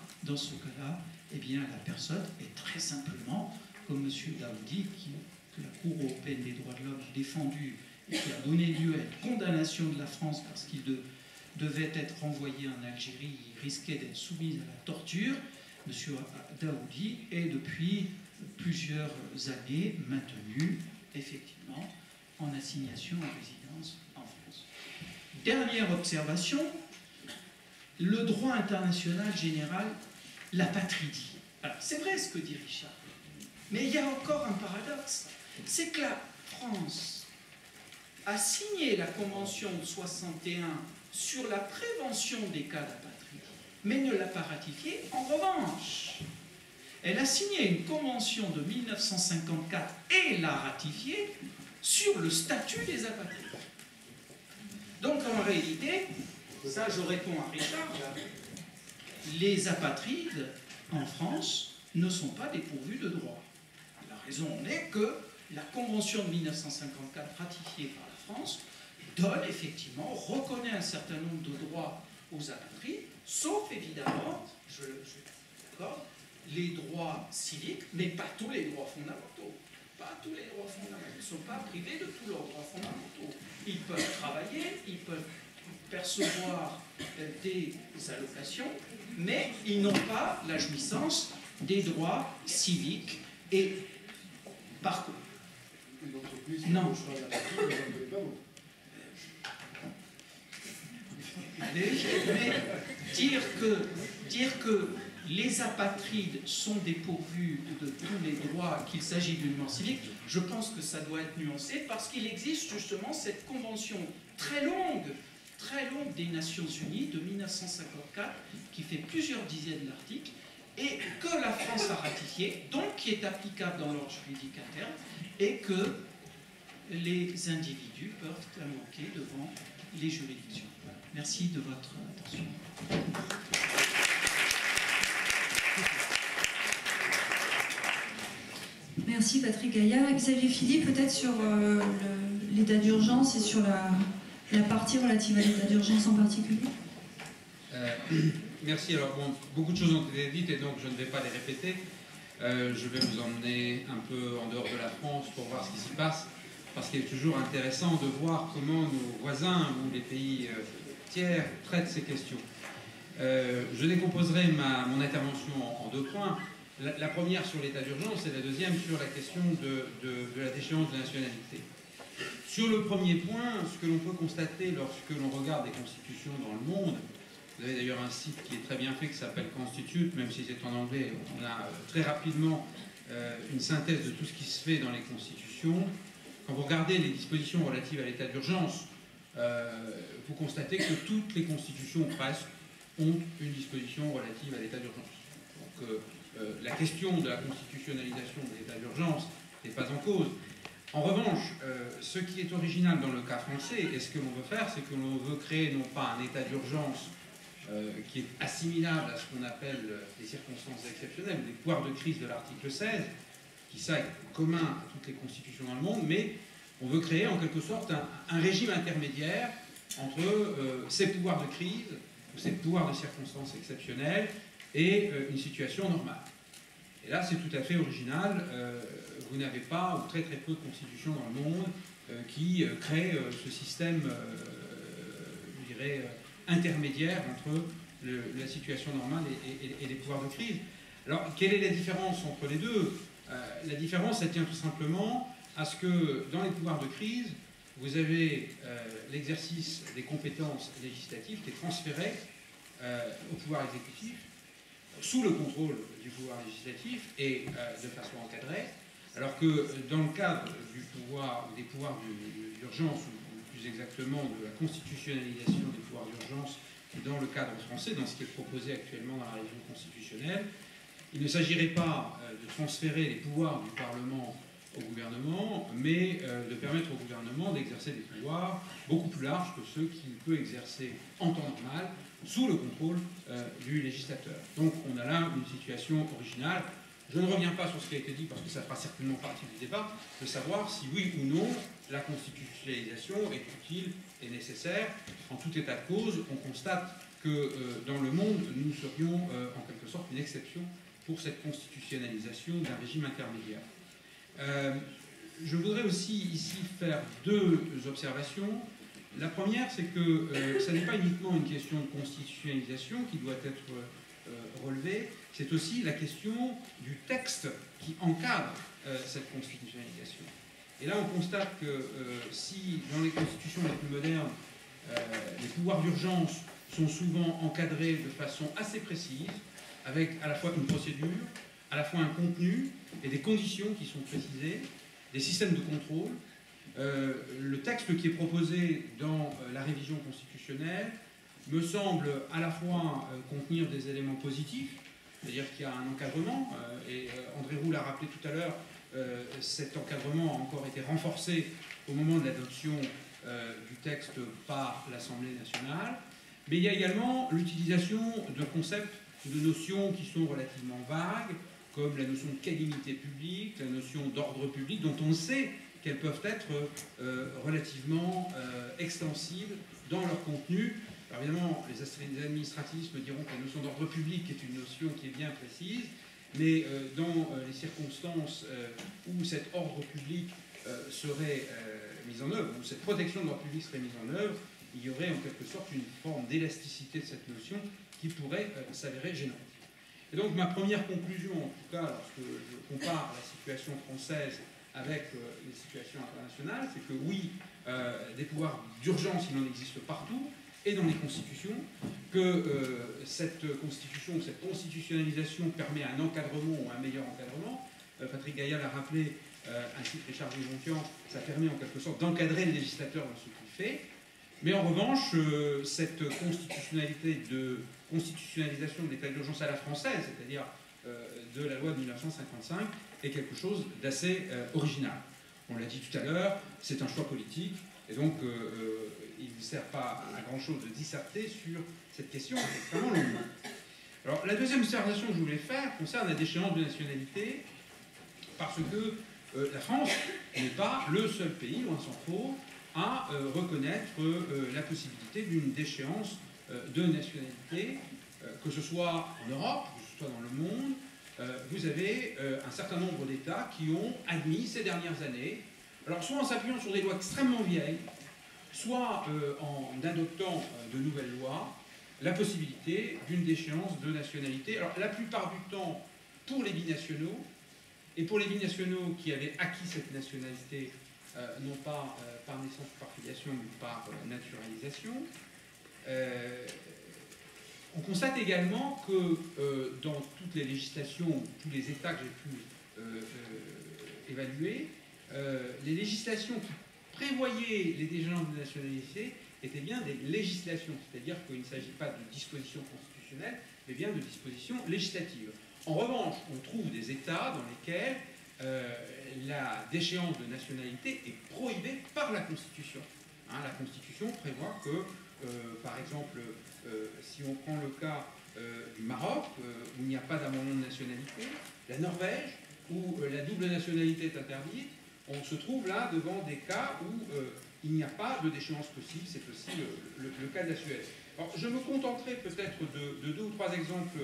eh bien, la personne est très simplement, comme M. Daoudi, que la Cour européenne des droits de l'homme a défendu et qui a donné lieu à une condamnation de la France parce qu'il devait être renvoyé en Algérie, il risquait d'être soumis à la torture. M. Daoudi est depuis plusieurs années maintenu, effectivement, en assignation à résidence en France. Dernière observation, le droit international général, l'apatridie. Alors, c'est vrai ce que dit Richard, mais il y a encore un paradoxe, c'est que la France a signé la Convention de 61 sur la prévention des cas d'apatridie, mais ne l'a pas ratifiée. En revanche, elle a signé une convention de 1954 et l'a ratifiée sur le statut des apatrides. Donc en réalité, ça je réponds à Richard, les apatrides en France ne sont pas dépourvus de droits. La raison en est que la convention de 1954 ratifiée par la France donne effectivement, reconnaît un certain nombre de droits aux apatrides, sauf évidemment, je d'accord, les droits civiques, mais pas tous les droits fondamentaux. Pas tous les droits fondamentaux. Ils ne sont pas privés de tous leurs droits fondamentaux. Ils peuvent travailler, ils peuvent percevoir des allocations, mais ils n'ont pas la jouissance des droits civiques. Et par contre, non. Mais dire que les apatrides sont dépourvus de tous les droits, qu'il s'agit d'une mort civique, je pense que ça doit être nuancé parce qu'il existe justement cette convention très longue des Nations Unies de 1954 qui fait plusieurs dizaines d'articles et que la France a ratifié, donc qui est applicable dans l'ordre juridique interne et que les individus peuvent invoquer devant les juridictions. Voilà. Merci de votre attention. Merci Patrick Gaillard. Xavier Philippe, peut-être sur l'état d'urgence et sur la partie relative à l'état d'urgence en particulier. Merci. Alors, bon, beaucoup de choses ont été dites et donc je ne vais pas les répéter. Je vais vous emmener un peu en dehors de la France pour voir ce qui s'y passe, parce qu'il est toujours intéressant de voir comment nos voisins ou les pays tiers traitent ces questions. Je décomposerai mon intervention en deux points. La première sur l'état d'urgence et la deuxième sur la question de la déchéance de nationalité. Sur le premier point, ce que l'on peut constater lorsque l'on regarde les constitutions dans le monde, vous avez d'ailleurs un site qui est très bien fait qui s'appelle Constitute, même si c'est en anglais, on a très rapidement une synthèse de tout ce qui se fait dans les constitutions. Quand vous regardez les dispositions relatives à l'état d'urgence, vous constatez que toutes les constitutions presque ont une disposition relative à l'état d'urgence. Donc la question de la constitutionnalisation de l'état d'urgence n'est pas en cause. En revanche, ce qui est original dans le cas français, et ce que l'on veut faire, c'est que l'on veut créer non pas un état d'urgence qui est assimilable à ce qu'on appelle les circonstances exceptionnelles, les pouvoirs de crise de l'article 16, qui ça est commun à toutes les constitutions dans le monde, mais on veut créer en quelque sorte un régime intermédiaire entre ces pouvoirs de crise, ou ces pouvoirs de circonstances exceptionnelles, et une situation normale. Et là, c'est tout à fait original. Vous n'avez pas, ou très très peu de constitutions dans le monde qui créent ce système, je dirais, intermédiaire entre la situation normale et les pouvoirs de crise. Alors, quelle est la différence entre les deux? La différence, elle tient tout simplement à ce que dans les pouvoirs de crise, vous avez l'exercice des compétences législatives qui est transféré au pouvoir exécutif sous le contrôle du pouvoir législatif et de façon encadrée, alors que dans le cadre du pouvoir, des pouvoirs d'urgence, ou plus exactement de la constitutionnalisation des pouvoirs d'urgence dans le cadre français, dans ce qui est proposé actuellement dans la révision constitutionnelle, il ne s'agirait pas de transférer les pouvoirs du Parlement au gouvernement, mais de permettre au gouvernement d'exercer des pouvoirs beaucoup plus larges que ceux qu'il peut exercer en temps normal, sous le contrôle du législateur. Donc on a là une situation originale. Je ne reviens pas sur ce qui a été dit, parce que ça fera certainement partie du débat, de savoir si oui ou non la constitutionnalisation est utile et nécessaire. En tout état de cause, on constate que dans le monde, nous serions en quelque sorte une exception pour cette constitutionnalisation d'un régime intermédiaire. Je voudrais aussi ici faire deux observations. La première, c'est que ce n'est pas uniquement une question de constitutionnalisation qui doit être relevée, c'est aussi la question du texte qui encadre cette constitutionnalisation. Et là, on constate que si dans les constitutions les plus modernes, les pouvoirs d'urgence sont souvent encadrés de façon assez précise, avec à la fois une procédure, à la fois un contenu et des conditions qui sont précisées, des systèmes de contrôle. Le texte qui est proposé dans la révision constitutionnelle me semble à la fois contenir des éléments positifs, c'est-à-dire qu'il y a un encadrement, et André Roux l'a rappelé tout à l'heure, cet encadrement a encore été renforcé au moment de l'adoption du texte par l'Assemblée nationale, mais il y a également l'utilisation de concepts, de notions qui sont relativement vagues, comme la notion de calamité publique, la notion d'ordre public, dont on sait qu'elles peuvent être relativement extensibles dans leur contenu. Alors évidemment, les administratistes me diront que la notion d'ordre public est une notion qui est bien précise, mais dans les circonstances où cet ordre public serait mis en œuvre, où cette protection de l'ordre public serait mise en œuvre, il y aurait en quelque sorte une forme d'élasticité de cette notion qui pourrait s'avérer gênante. Et donc ma première conclusion, en tout cas, lorsque je compare la situation française avec les situations internationales, c'est que oui, des pouvoirs d'urgence, il en existe partout, et dans les constitutions, que cette constitution, cette constitutionnalisation permet un encadrement ou un meilleur encadrement. Patrick Gaillat l'a rappelé, ainsi que Richard Dugontian, ça permet en quelque sorte d'encadrer le législateur dans ce qu'il fait. Mais en revanche, cette constitutionnalisation de l'état d'urgence à la française, c'est-à-dire de la loi de 1955, est quelque chose d'assez original. On l'a dit tout à l'heure, c'est un choix politique, et donc il ne sert pas à grand-chose de disserter sur cette question extrêmement longue. Alors la deuxième observation que je voulais faire concerne la déchéance de nationalité, parce que la France n'est pas le seul pays, loin s'en faut, à reconnaître la possibilité d'une déchéance de nationalité, que ce soit en Europe, que ce soit dans le monde. Vous avez un certain nombre d'États qui ont admis ces dernières années, alors soit en s'appuyant sur des lois extrêmement vieilles, soit en adoptant de nouvelles lois, la possibilité d'une déchéance de nationalité. Alors la plupart du temps pour les binationaux, et pour les binationaux qui avaient acquis cette nationalité, non pas par naissance ou par filiation, mais par naturalisation. On constate également que dans toutes les législations, tous les États que j'ai pu évaluer, les législations qui prévoyaient les déchéances de nationalité étaient bien des législations, c'est-à-dire qu'il ne s'agit pas de dispositions constitutionnelles, mais bien de dispositions législatives. En revanche, on trouve des États dans lesquels la déchéance de nationalité est prohibée par la Constitution. Hein, la Constitution prévoit que, par exemple, si on prend le cas du Maroc, où il n'y a pas d'amendement de nationalité, la Norvège, où la double nationalité est interdite, on se trouve là devant des cas où il n'y a pas de déchéance possible. C'est aussi le cas de la Suède. Alors, je me contenterai peut-être de 2 ou 3 exemples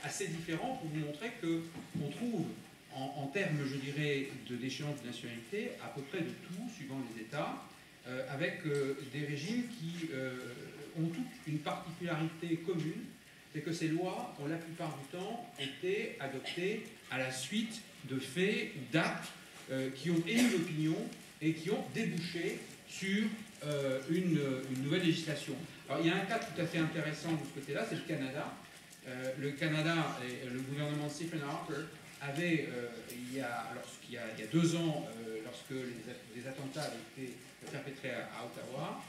assez différents pour vous montrer qu'on trouve en termes, je dirais, de déchéance de nationalité, à peu près de tout, suivant les États, avec des régimes qui ont toutes une particularité commune, c'est que ces lois ont la plupart du temps été adoptées à la suite de faits ou d'actes qui ont ému l'opinion et qui ont débouché sur une nouvelle législation. Alors il y a un cas tout à fait intéressant de ce côté-là, c'est le Canada. Le Canada et le gouvernement de Stephen Harper avait, il y a 2 ans, lorsque les attentats avaient été perpétrés à Ottawa,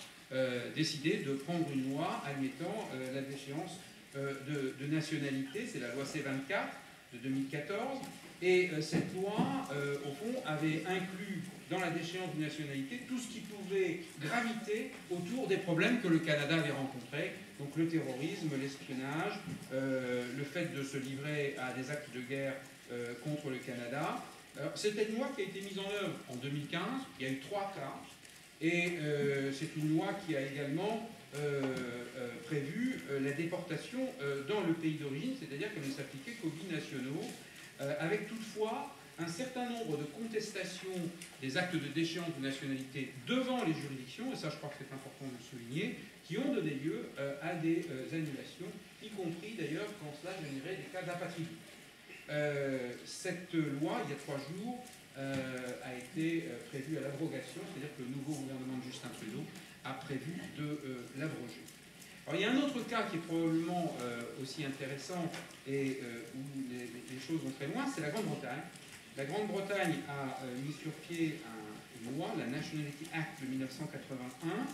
décidé de prendre une loi admettant la déchéance de nationalité, c'est la loi C-24 de 2014, et cette loi, au fond, avait inclus dans la déchéance de nationalité tout ce qui pouvait graviter autour des problèmes que le Canada avait rencontrés, donc le terrorisme, l'espionnage, le fait de se livrer à des actes de guerre contre le Canada. C'était une loi qui a été mise en œuvre en 2015, il y a eu 3 cas, et c'est une loi qui a également prévu la déportation dans le pays d'origine, c'est-à-dire qu'elle ne s'appliquait qu'aux binationaux, avec toutefois un certain nombre de contestations des actes de déchéance de nationalité devant les juridictions, et ça je crois que c'est important de le souligner, qui ont donné lieu à des annulations, y compris d'ailleurs quand cela générait des cas d'apatridie. Cette loi, il y a 3 jours, a été prévue à l'abrogation, c'est-à-dire que le nouveau gouvernement de Justin Trudeau a prévu de l'abroger. Alors il y a un autre cas qui est probablement aussi intéressant et où les choses vont très loin, c'est la Grande-Bretagne. La Grande-Bretagne a mis sur pied une loi, la Nationality Act de 1981,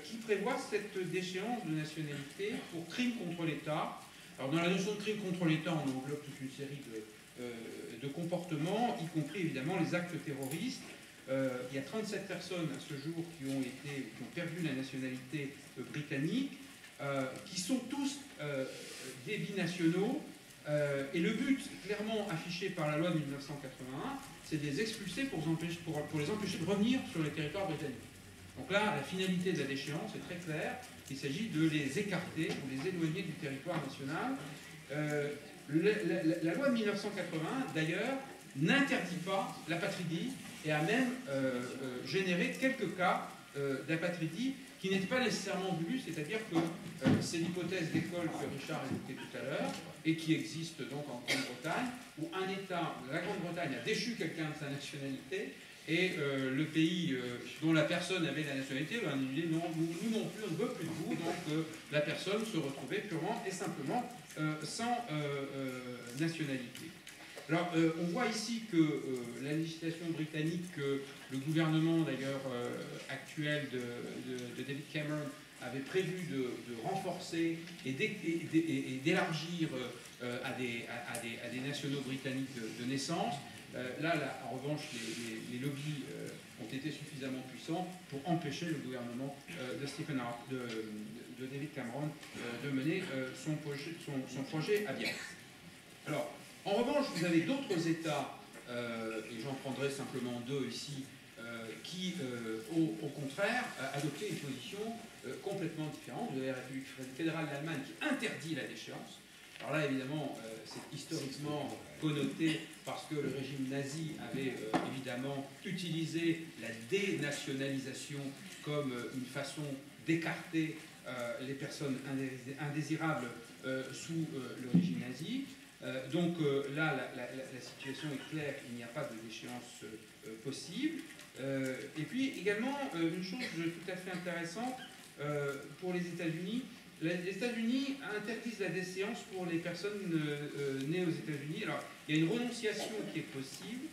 qui prévoit cette déchéance de nationalité pour crime contre l'État. Alors dans la notion de crime contre l'État, on englobe toute une série de comportements, y compris évidemment les actes terroristes. Il y a 37 personnes à ce jour qui ont perdu la nationalité britannique, qui sont tous des binationaux. Et le but clairement affiché par la loi de 1981, c'est de les expulser pour les empêcher de revenir sur le territoire britannique. Donc là, la finalité de la déchéance est très claire. Il s'agit de les écarter ou les éloigner du territoire national. La loi de 1981, d'ailleurs, n'interdit pas l'apatridie et a même généré quelques cas d'apatridie qui n'étaient pas nécessairement voulus, c'est-à-dire que c'est l'hypothèse d'école que Richard évoquait tout à l'heure et qui existe donc en Grande-Bretagne, où un État, la Grande-Bretagne, a déchu quelqu'un de sa nationalité et le pays dont la personne avait la nationalité lui a dit non, nous non plus, on ne veut plus de vous, donc la personne se retrouvait purement et simplement sans nationalité. Alors, on voit ici que la législation britannique, le gouvernement d'ailleurs actuel de David Cameron avait prévu de renforcer et d'élargir à des nationaux britanniques de naissance. Là, en revanche, les lobbies ont été suffisamment puissants pour empêcher le gouvernement de David Cameron de mener son projet à bien. Alors, en revanche, vous avez d'autres États, et j'en prendrai simplement 2 ici, qui, au contraire, adopté une position complètement différente. Vous avez la République fédérale d'Allemagne qui interdit la déchéance. Alors là, évidemment, c'est historiquement connoté parce que le régime nazi avait évidemment utilisé la dénationalisation comme une façon d'écarter les personnes indésirables sous le régime nazi. Donc là, la situation est claire, il n'y a pas de déchéance possible. Et puis également, une chose tout à fait intéressante pour les États-Unis, les États-Unis interdisent la déchéance pour les personnes nées aux États-Unis. Alors, il y a une renonciation qui est possible,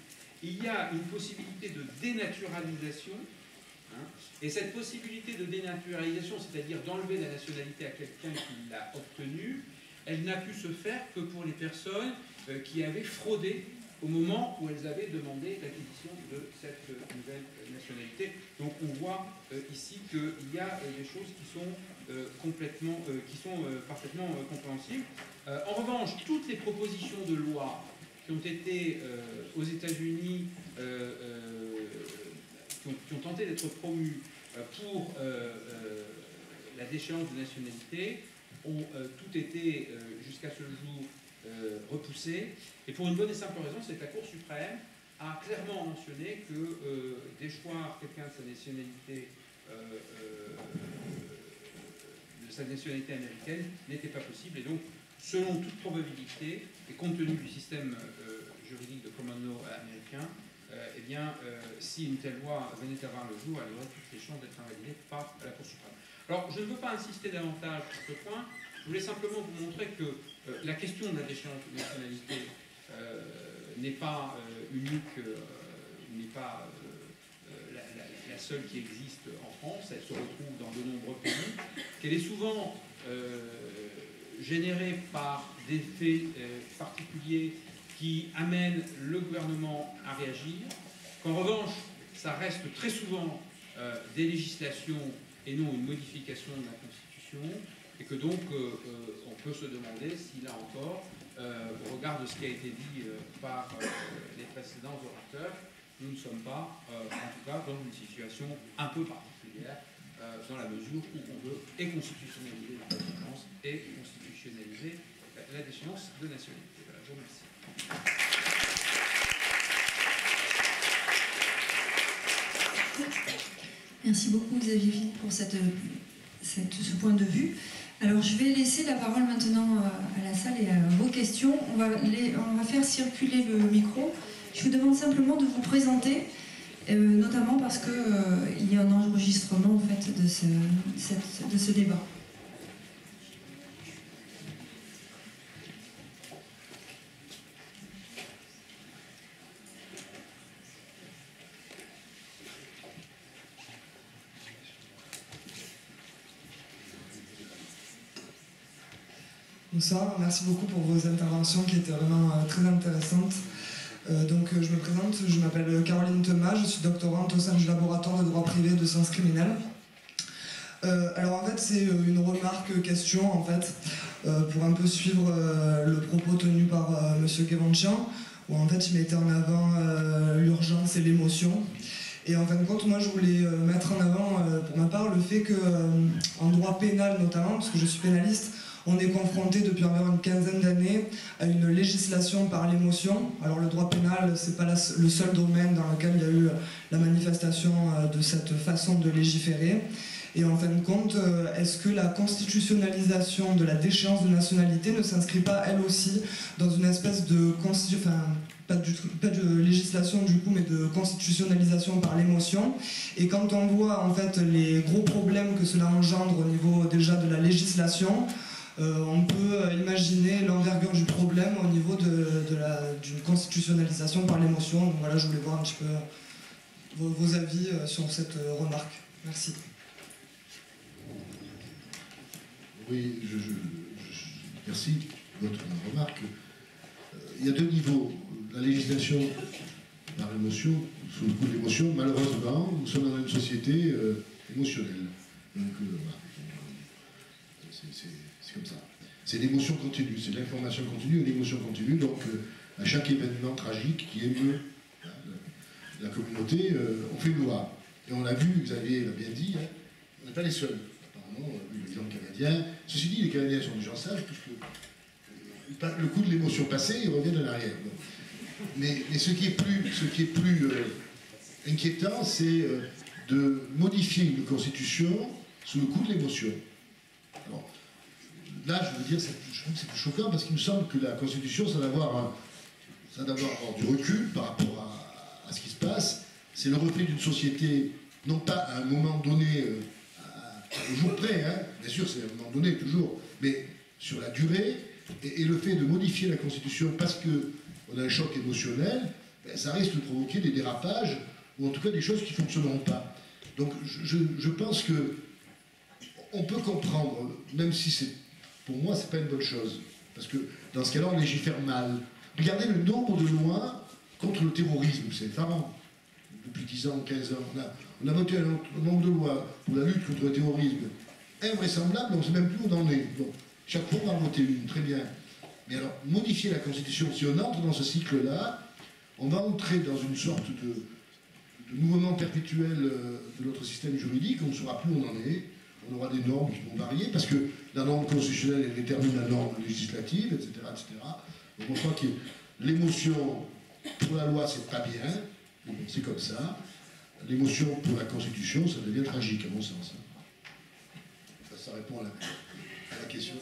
il y a une possibilité de dénaturalisation, hein, et cette possibilité de dénaturalisation, c'est-à-dire d'enlever la nationalité à quelqu'un qui l'a obtenue, elle n'a pu se faire que pour les personnes qui avaient fraudé au moment où elles avaient demandé l'acquisition de cette nouvelle nationalité. Donc on voit ici qu'il y a des choses qui sont, parfaitement compréhensibles. En revanche, toutes les propositions de loi qui ont été aux États-Unis, qui ont tenté d'être promues pour la déchéance de nationalité, ont toutes été, jusqu'à ce jour, repoussées. Et pour une bonne et simple raison, c'est que la Cour suprême a clairement mentionné que déchoir quelqu'un de sa nationalité américaine n'était pas possible. Et donc, selon toute probabilité, et compte tenu du système juridique de common law américain, eh bien, si une telle loi venait à voir le jour, elle aurait toutes les chances d'être invalidée par la Cour suprême. Alors, je ne veux pas insister davantage sur ce point. Je voulais simplement vous montrer que la question de la déchéance de nationalité n'est pas unique, n'est pas la seule qui existe en France. Elle se retrouve dans de nombreux pays, qu'elle est souvent générée par des faits particuliers qui amènent le gouvernement à réagir, qu'en revanche, ça reste très souvent des législations et non une modification de la Constitution, et que donc on peut se demander si, là encore, au regard de ce qui a été dit par les précédents orateurs, nous ne sommes pas, en tout cas, dans une situation un peu particulière, dans la mesure où on veut et constitutionnaliser la déchéance et constitutionnaliser la déchéance de nationalité. Voilà, je vous remercie. Merci beaucoup Xavier pour ce point de vue. Alors je vais laisser la parole maintenant à la salle et à vos questions. On va faire circuler le micro. Je vous demande simplement de vous présenter, notamment parce qu'il y a un enregistrement en fait, de ce débat. Bonsoir, merci beaucoup pour vos interventions qui étaient vraiment très intéressantes. Donc je me présente, je m'appelle Caroline Thomas, je suis doctorante au sein du laboratoire de droit privé de sciences criminelles. Alors en fait c'est une remarque question en fait, pour un peu suivre le propos tenu par monsieur Guévanchan, où en fait il mettait en avant l'urgence et l'émotion. Et en fin de compte, moi je voulais mettre en avant pour ma part le fait qu'en droit pénal notamment, parce que je suis pénaliste, on est confronté depuis environ une quinzaine d'années à une législation par l'émotion. Alors le droit pénal, c'est pas le seul domaine dans lequel il y a eu la manifestation de cette façon de légiférer. Et en fin de compte, est-ce que la constitutionnalisation de la déchéance de nationalité ne s'inscrit pas elle aussi dans une espèce de pas de législation du coup, mais de constitutionnalisation par l'émotion? Et quand on voit en fait les gros problèmes que cela engendre au niveau déjà de la législation, on peut imaginer l'envergure du problème au niveau d'une constitutionnalisation par l'émotion. Donc voilà, je voulais voir un petit peu vos avis sur cette remarque. Merci. Oui, merci de votre remarque. Il y a deux niveaux. La législation par émotion, sous le coup de l'émotion, malheureusement, nous sommes dans une société émotionnelle. Donc voilà. C'est comme ça. C'est l'émotion continue, c'est l'information continue et l'émotion continue. Donc, à chaque événement tragique qui émeut la communauté, on fait une loi. Et on l'a vu, Xavier l'a bien dit, hein, on n'est pas les seuls. Apparemment, l'exemple canadien. Ceci dit, les Canadiens sont des gens sages, puisque le coup de l'émotion passée, ils reviennent en arrière. Bon. Mais ce qui est plus inquiétant, c'est de modifier une constitution sous le coup de l'émotion. Alors, là, je veux dire, je trouve que c'est plus choquant parce qu'il me semble que la Constitution, ça doit avoir du recul par rapport à ce qui se passe. C'est le reflet d'une société, non pas à un moment donné, au jour près, hein, bien sûr, c'est à un moment donné, toujours, mais sur la durée, et le fait de modifier la Constitution parce qu'on a un choc émotionnel, ben, ça risque de provoquer des dérapages, ou en tout cas des choses qui ne fonctionneront pas. Donc, je pense que on peut comprendre, même si pour moi, c'est pas une bonne chose. Parce que dans ce cas-là, on légifère mal. Regardez le nombre de lois contre le terrorisme, c'est effarant. Depuis 10 ans, 15 ans, on a voté un nombre de lois pour la lutte contre le terrorisme invraisemblable, on ne sait même plus où on en est. Bon, chaque fois, on va en voter une, très bien. Mais alors, modifier la Constitution, si on entre dans ce cycle-là, on va entrer dans une sorte de mouvement perpétuel de notre système juridique, on ne saura plus où on en est, on aura des normes qui vont varier, parce que la norme constitutionnelle, elle détermine la norme législative, etc. etc. Donc on croit que l'émotion pour la loi, c'est pas bien, mais bon, c'est comme ça. L'émotion pour la Constitution, ça devient tragique, à mon sens. Ça répond à la question.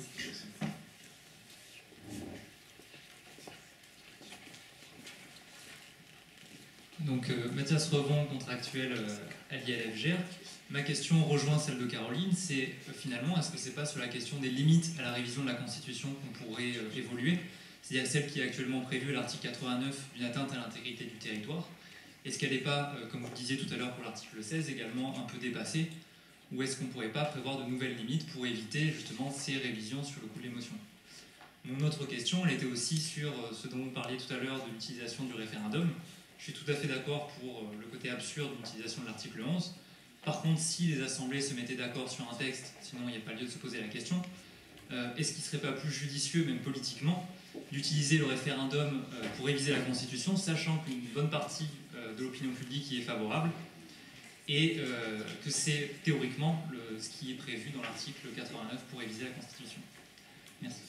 Donc Mathias Revon, contractuel à l'ILFGR. Ma question rejoint celle de Caroline, c'est finalement, est-ce que c'est pas sur la question des limites à la révision de la Constitution qu'on pourrait évoluer, c'est-à-dire celle qui est actuellement prévue à l'article 89 d'une atteinte à l'intégrité du territoire. Est-ce qu'elle n'est pas, comme vous le disiez tout à l'heure pour l'article 16, également un peu dépassée, ou est-ce qu'on ne pourrait pas prévoir de nouvelles limites pour éviter justement ces révisions sur le coup de l'émotion? Mon autre question, elle était aussi sur ce dont vous parliez tout à l'heure de l'utilisation du référendum. Je suis tout à fait d'accord pour le côté absurde de l'utilisation de l'article 11. Par contre, si les assemblées se mettaient d'accord sur un texte, sinon il n'y a pas lieu de se poser la question, est-ce qu'il ne serait pas plus judicieux, même politiquement, d'utiliser le référendum pour réviser la Constitution, sachant qu'une bonne partie de l'opinion publique y est favorable, et que c'est théoriquement ce qui est prévu dans l'article 89 pour réviser la Constitution? Merci.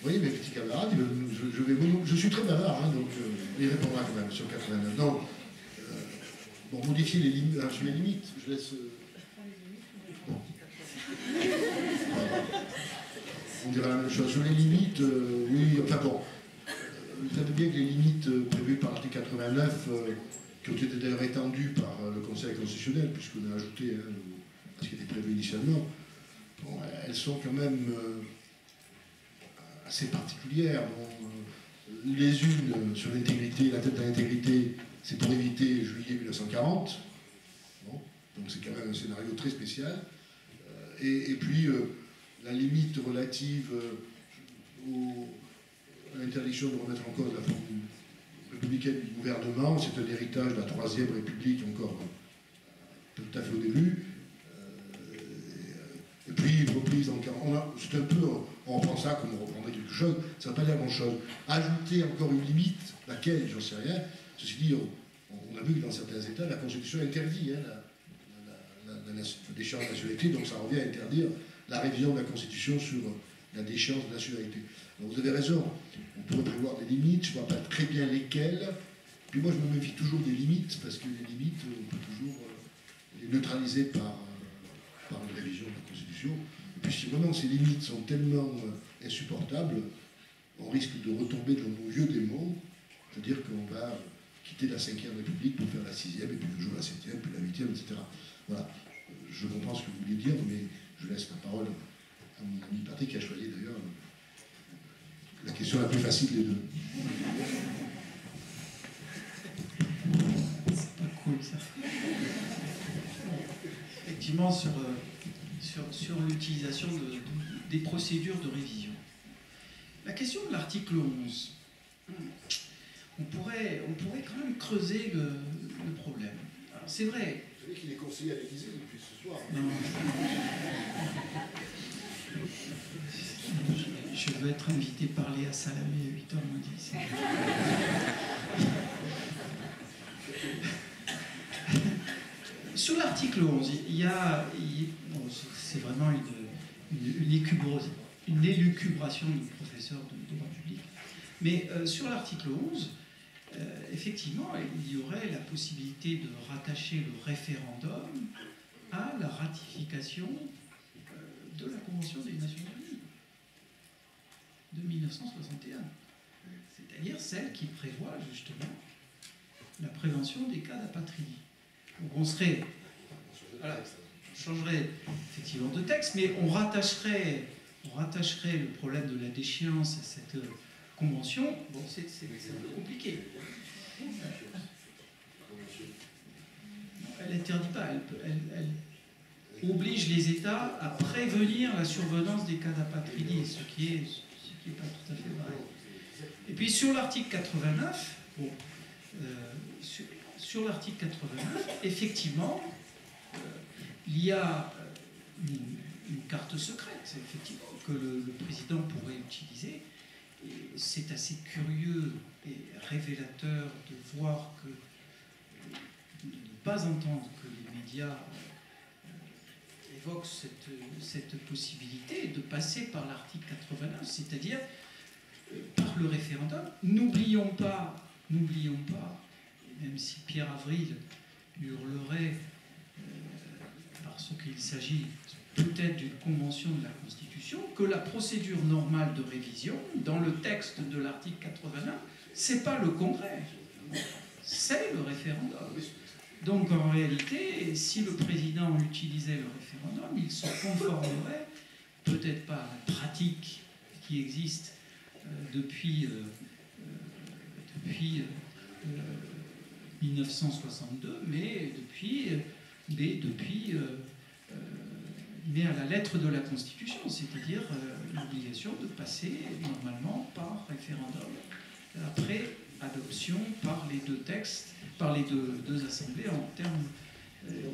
Oui, mes petits camarades, je suis très bavard, hein, donc il répondra quand même sur 89. Donc, bon, modifier les limites, sur les limites, je laisse... Bon. On dira la même chose. Sur les limites, oui, enfin bon, vous savez bien que les limites prévues par l'article 89, qui ont été d'ailleurs étendues par le Conseil constitutionnel, puisqu'on a ajouté ce qui était prévu initialement, bon, elles sont quand même... assez particulières. Bon, les unes sur l'intégrité, la tête à l'intégrité, c'est pour éviter juillet 1940. Bon, donc c'est quand même un scénario très spécial. Et puis la limite relative à l'interdiction de remettre en cause la forme républicaine du gouvernement, c'est un héritage de la Troisième République encore tout à fait au début. Et puis, une reprise en 40. C'est un peu, on reprend ça comme on reprendrait quelque chose, ça ne va pas dire grand-chose. Ajouter encore une limite, laquelle, j'en sais rien. Ceci dit, on a vu que dans certains États, la Constitution interdit la déchéance de nationalité, donc ça revient à interdire la révision de la Constitution sur la déchéance de nationalité. Donc vous avez raison, on pourrait prévoir des limites, je ne vois pas très bien lesquelles. Puis moi, je me méfie toujours des limites, parce que les limites, on peut toujours les neutraliser par une révision de la Constitution. Et puis si vraiment ces limites sont tellement insupportables, on risque de retomber dans nos vieux démons, c'est-à-dire qu'on va quitter la 5e République pour faire la 6e, et puis un jour la 7e, puis la 8e, etc. Voilà. Je comprends ce que vous voulez dire, mais je laisse la parole à mon ami Patrick, qui a choisi d'ailleurs la question la plus facile des deux. C'est pas cool ça. Effectivement, sur l'utilisation des procédures de révision. La question de l'article 11, on pourrait quand même creuser le problème. C'est vrai. Vous savez qu'il est conseiller à l'Élysée depuis ce soir. Non. Je veux être invité par Léa Salamé à 8h moins 10. Sur l'article 11, c'est vraiment une élucubration du professeur de droit public. Mais sur l'article 11, effectivement, il y aurait la possibilité de rattacher le référendum à la ratification de la Convention des Nations Unies de 1961. C'est-à-dire celle qui prévoit justement la prévention des cas d'apatridie. Donc on changerait effectivement de texte, mais on rattacherait le problème de la déchéance à cette convention. Bon, c'est un peu compliqué. n'interdit pas, elle oblige les États à prévenir la survenance des cas d'apatridie, ce qui est pas tout à fait vrai. Et puis sur l'article 89, bon, sur l'article 89, effectivement, il y a une carte secrète, effectivement, que le président pourrait utiliser. Et c'est assez curieux et révélateur de voir que de ne pas entendre que les médias évoquent cette possibilité de passer par l'article 89, c'est-à-dire par le référendum. N'oublions pas, même si Pierre Avril hurlerait parce qu'il s'agit peut-être d'une convention de la Constitution, que la procédure normale de révision, dans le texte de l'article 89, c'est pas le Congrès, c'est le référendum. Donc en réalité, si le président utilisait le référendum, il se conformerait peut-être pas à la pratique qui existe depuis 1962, mais mais à la lettre de la Constitution, c'est-à-dire l'obligation de passer normalement par référendum, après adoption par les deux textes, par les deux assemblées en termes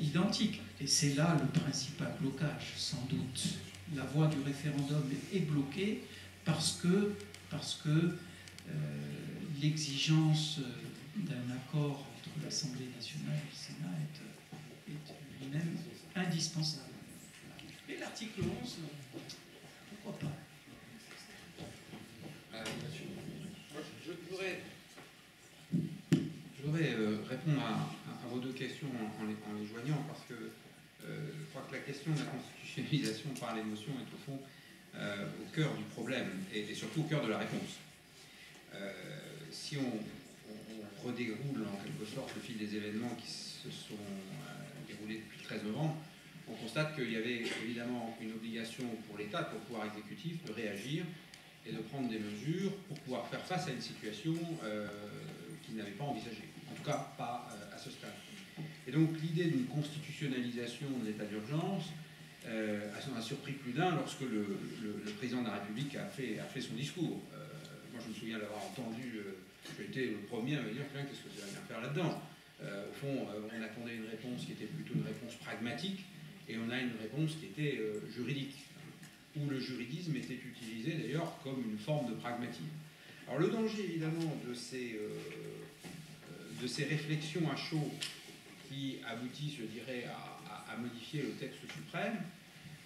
identiques. Et c'est là le principal blocage, sans doute. La voie du référendum est bloquée parce que l'exigence d'un accord entre l'Assemblée nationale et le Sénat est lui-même indispensable. Et l'article 11, pourquoi pas? Je voudrais répondre à vos deux questions en les joignant, parce que je crois que la question de la constitutionnalisation par l'émotion est au fond au cœur du problème et surtout au cœur de la réponse. Si on redéroule en quelque sorte le fil des événements qui se sont déroulés depuis le 13 novembre, on constate qu'il y avait évidemment une obligation pour l'État, pour le pouvoir exécutif, de réagir et de prendre des mesures pour pouvoir faire face à une situation qu'il n'avait pas envisagée. En tout cas, pas à ce stade. Et donc l'idée d'une constitutionnalisation de l'état d'urgence a surpris plus d'un lorsque le président de la République a fait son discours. Moi, je me souviens l'avoir entendu, j'ai été le premier à me dire qu'est-ce que ça va bien faire là-dedans. Au fond, on attendait une réponse qui était plutôt une réponse pragmatique, et on a une réponse qui était juridique, où le juridisme était utilisé d'ailleurs comme une forme de pragmatisme. Alors le danger évidemment de ces réflexions à chaud qui aboutissent, je dirais, à modifier le texte suprême,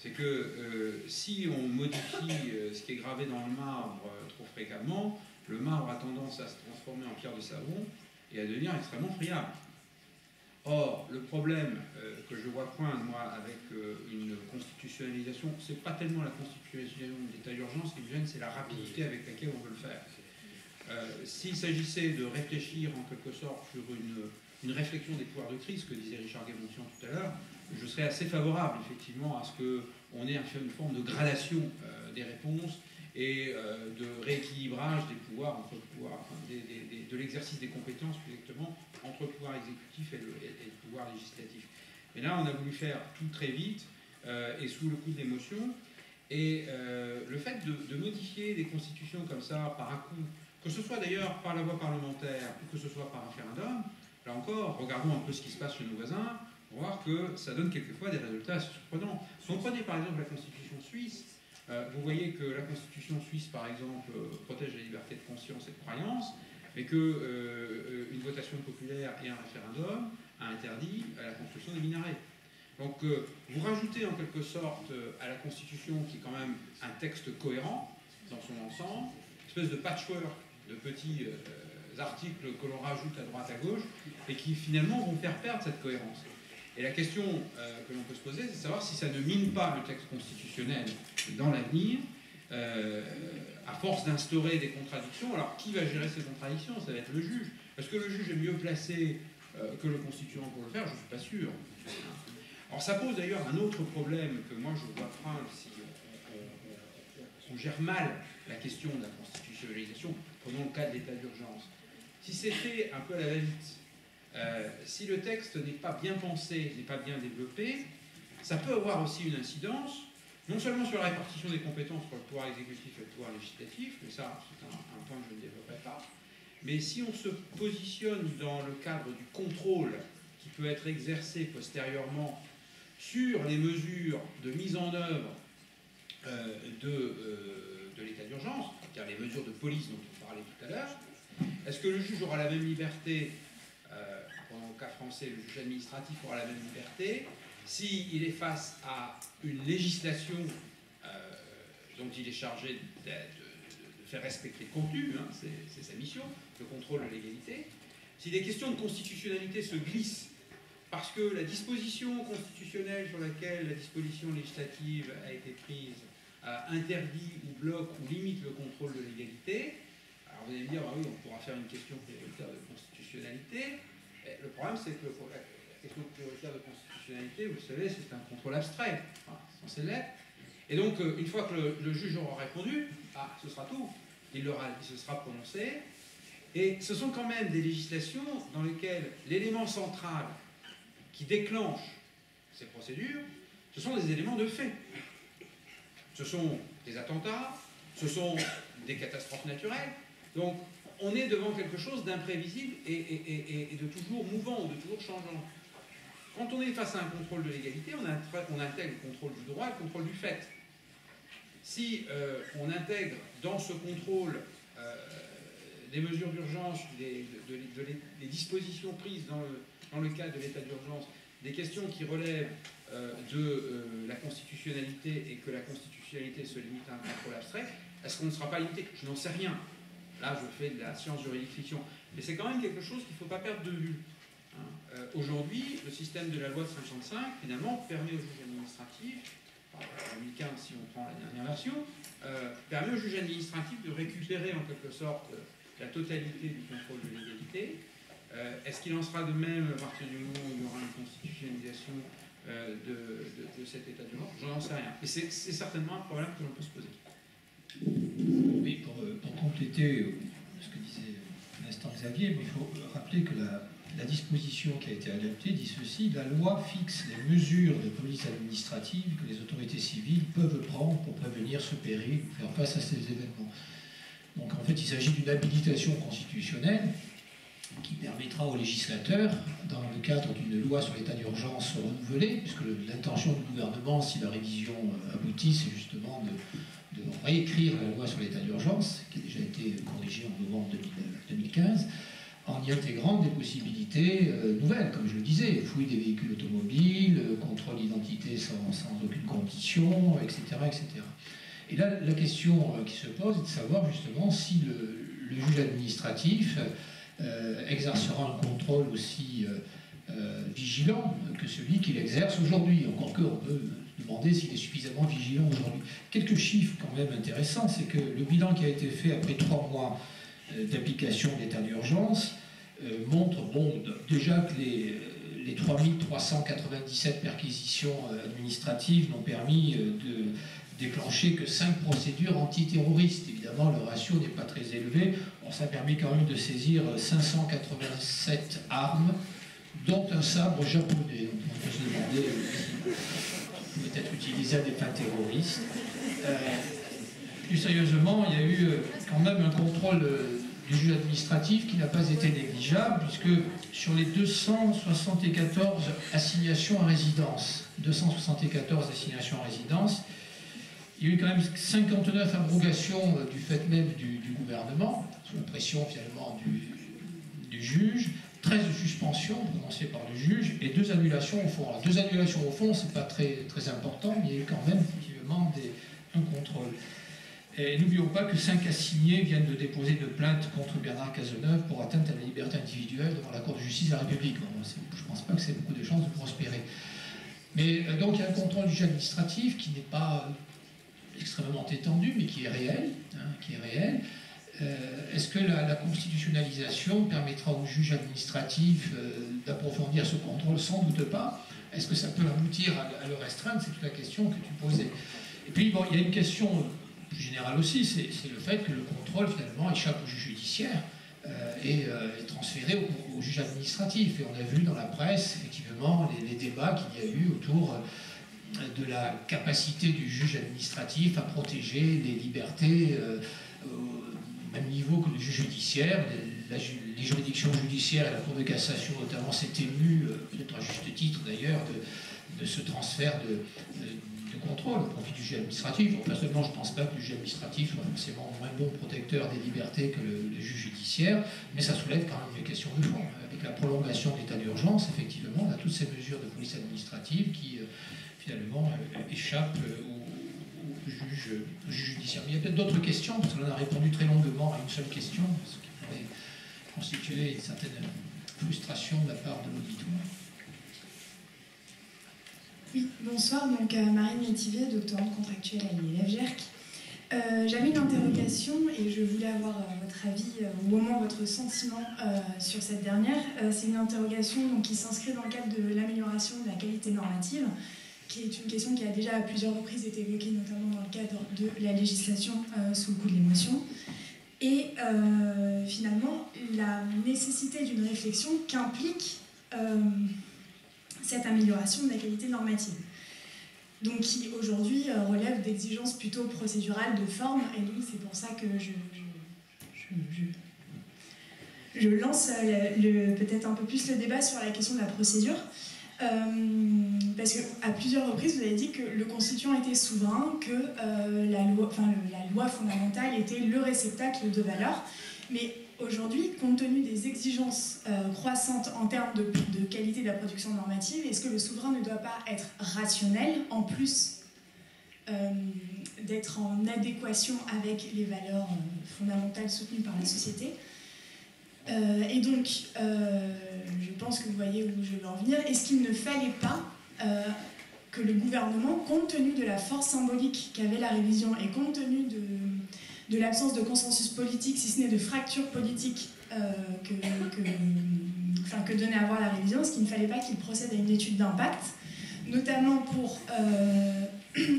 c'est que si on modifie ce qui est gravé dans le marbre trop fréquemment, le marbre a tendance à se transformer en pierre de savon et à devenir extrêmement friable. Or, le problème que je vois poindre, moi, avec une constitutionnalisation, c'est pas tellement la constitutionnalisation de l'état d'urgence qui me gêne, c'est la rapidité avec laquelle on veut le faire. S'il s'agissait de réfléchir en quelque sorte sur une réflexion des pouvoirs de crise, que disait Richard Guémontian tout à l'heure, je serais assez favorable effectivement à ce qu'on ait une forme de gradation des réponses et de rééquilibrage des pouvoirs, entre le pouvoir, de l'exercice des compétences plus exactement, entre le pouvoir exécutif et le pouvoir législatif. Mais là, on a voulu faire tout très vite et sous le coup de l'émotion. Et le fait de modifier des constitutions comme ça par un coup, que ce soit d'ailleurs par la voie parlementaire ou que ce soit par référendum, là encore, regardons un peu ce qui se passe chez nos voisins, pour voir que ça donne quelquefois des résultats assez surprenants. Si on prenait par exemple la constitution suisse, vous voyez que la constitution suisse, par exemple, protège la liberté de conscience et de croyance, mais qu'une votation populaire et un référendum a interdit la construction des minarets. Donc vous rajoutez en quelque sorte à la Constitution, qui est quand même un texte cohérent dans son ensemble, une espèce de patchwork de petits articles que l'on rajoute à droite à gauche et qui finalement vont faire perdre cette cohérence. Et la question que l'on peut se poser, c'est de savoir si ça ne mine pas le texte constitutionnel dans l'avenir, à force d'instaurer des contradictions. Alors qui va gérer ces contradictions? Ça va être le juge. Est-ce que le juge est mieux placé que le constituant pour le faire? Je ne suis pas sûr. Alors ça pose d'ailleurs un autre problème que moi je vois craindre si on gère mal la question de la constitutionnalisation. Prenons le cas de l'état d'urgence. Si c'était un peu à la va-vite, si le texte n'est pas bien pensé, n'est pas bien développé, ça peut avoir aussi une incidence, non seulement sur la répartition des compétences pour le pouvoir exécutif et le pouvoir législatif, mais ça c'est un point que je ne développerai pas, mais si on se positionne dans le cadre du contrôle qui peut être exercé postérieurement sur les mesures de mise en œuvre de l'état d'urgence, c'est-à-dire les mesures de police dont on parlait tout à l'heure, est-ce que le juge aura la même liberté, au cas français, le juge administratif aura la même liberté, s'il est face à une législation dont il est chargé de faire respecter le contenu, hein, c'est sa mission, le contrôle de l'égalité, si des questions de constitutionnalité se glissent parce que la disposition constitutionnelle sur laquelle la disposition législative a été prise interdit ou bloque ou limite le contrôle de l'égalité, alors vous allez me dire, bah oui, on pourra faire une question prioritaire de constitutionnalité. Et le problème, c'est que la question prioritaire de constitutionnalité, vous le savez, c'est un contrôle abstrait, enfin, censé l'être. Et donc, une fois que le juge aura répondu, ce sera tout. Il se sera prononcé. Et ce sont quand même des législations dans lesquelles l'élément central qui déclenche ces procédures, ce sont des éléments de fait. Ce sont des attentats, ce sont des catastrophes naturelles. Donc, on est devant quelque chose d'imprévisible et de toujours mouvant, de toujours changeant. Quand on est face à un contrôle de l'égalité, on intègre le contrôle du droit et le contrôle du fait. Si on intègre dans ce contrôle des mesures d'urgence, des dispositions prises dans le cadre de l'état d'urgence, des questions qui relèvent de la constitutionnalité et que la constitutionnalité se limite à un contrôle abstrait, est-ce qu'on ne sera pas limité? Je n'en sais rien. Là, je fais de la science juridique fiction. Mais c'est quand même quelque chose qu'il ne faut pas perdre de vue. Aujourd'hui, le système de la loi de 55, finalement, permet au juge administratif, en 2015 si on prend la dernière version, permet au juge administratif de récupérer en quelque sorte la totalité du contrôle de l'égalité. Est-ce qu'il en sera de même à partir du moment où il y aura une constitutionnalisation de cet état de droit? Je n'en sais rien. Et c'est certainement un problème que l'on peut se poser. Oui, pour compléter ce que disait à l'instant Xavier, il faut rappeler que la disposition qui a été adoptée dit ceci: la loi fixe les mesures de police administrative que les autorités civiles peuvent prendre pour prévenir ce péril, faire face à ces événements. Donc en fait, il s'agit d'une habilitation constitutionnelle qui permettra aux législateurs, dans le cadre d'une loi sur l'état d'urgence renouvelée, puisque l'intention du gouvernement, si la révision aboutit, c'est justement de réécrire la loi sur l'état d'urgence, qui a déjà été corrigée en novembre 2015, en y intégrant des possibilités nouvelles, comme je le disais, fouille des véhicules automobiles, contrôle d'identité sans aucune condition, etc., etc. Et là, la question qui se pose est de savoir justement si le juge administratif exercera un contrôle aussi vigilant que celui qu'il exerce aujourd'hui. Encore qu'on peut demander s'il est suffisamment vigilant aujourd'hui. Quelques chiffres quand même intéressants, c'est que le bilan qui a été fait après 3 mois d'application de l'état d'urgence montre déjà que les 3397 perquisitions administratives n'ont permis de déclencher que 5 procédures antiterroristes. Évidemment, le ratio n'est pas très élevé. Bon, ça permet quand même de saisir 587 armes, dont un sabre japonais. Donc, on peut se demander s'il peut être utilisé à des fins terroristes. Plus sérieusement, il y a eu quand même un contrôle du juge administratif qui n'a pas été négligeable, puisque sur les 274 assignations à résidence, il y a eu quand même 59 abrogations du fait même du gouvernement, sous la pression finalement du juge, 13 suspensions prononcées par le juge et 2 annulations au fond. Alors, 2 annulations au fond, c'est pas très important, mais il y a eu quand même effectivement un contrôle. Et n'oublions pas que 5 assignés viennent de déposer une plainte contre Bernard Cazeneuve pour atteinte à la liberté individuelle devant la Cour de justice de la République. Bon, je ne pense pas que c'est beaucoup de chances de prospérer. Mais donc il y a un contrôle du juge administratif qui n'est pas extrêmement étendu, mais qui est réel. Est-ce que la constitutionnalisation permettra au juge administratif d'approfondir ce contrôle? Sans doute pas. Est-ce que ça peut aboutir à le restreindre? C'est toute la question que tu posais. Et puis, bon, il y a une question plus générale aussi, c'est le fait que le contrôle, finalement, échappe au juge judiciaire, est transféré au juge administratif. Et on a vu dans la presse, effectivement, les débats qu'il y a eu autour de la capacité du juge administratif à protéger les libertés au même niveau que le juge judiciaire. Les juridictions judiciaires et la Cour de cassation notamment s'est émue, peut-être à juste titre d'ailleurs, de ce transfert de contrôle au profit du juge administratif. Bon, personnellement, je ne pense pas que le juge administratif soit forcément moins bon protecteur des libertés que le juge judiciaire, mais ça soulève quand même une question de fond. Avec la prolongation de l'état d'urgence, effectivement, on a toutes ces mesures de police administrative qui finalement échappent au juge judiciaire. Mais il y a peut-être d'autres questions, parce qu'on a répondu très longuement à une seule question, ce qui pourrait constituer une certaine frustration de la part de l'auditoire. Oui, bonsoir, donc Marine Métivier, doctorante contractuelle à l'IELF-GERC. J'avais une interrogation et je voulais avoir votre avis ou au moins votre sentiment sur cette dernière. C'est une interrogation donc, qui s'inscrit dans le cadre de l'amélioration de la qualité normative, qui est une question qui a déjà à plusieurs reprises été évoquée, notamment dans le cadre de la législation sous le coup de l'émotion. Et finalement, la nécessité d'une réflexion qu'implique cette amélioration de la qualité normative. Donc qui aujourd'hui relève d'exigences plutôt procédurales de forme, et donc c'est pour ça que je lance peut-être un peu plus le débat sur la question de la procédure, parce qu'à plusieurs reprises vous avez dit que le constituant était souverain, que la loi fondamentale était le réceptacle de valeurs, mais aujourd'hui, compte tenu des exigences croissantes en termes de qualité de la production normative, est-ce que le souverain ne doit pas être rationnel, en plus d'être en adéquation avec les valeurs fondamentales soutenues par la société? Et donc, je pense que vous voyez où je veux en venir. Est-ce qu'il ne fallait pas que le gouvernement, compte tenu de la force symbolique qu'avait la révision et compte tenu de l'absence de consensus politique, si ce n'est de fracture politique que donnait à voir la révision, est-ce qu'il ne fallait pas qu'il procède à une étude d'impact, notamment pour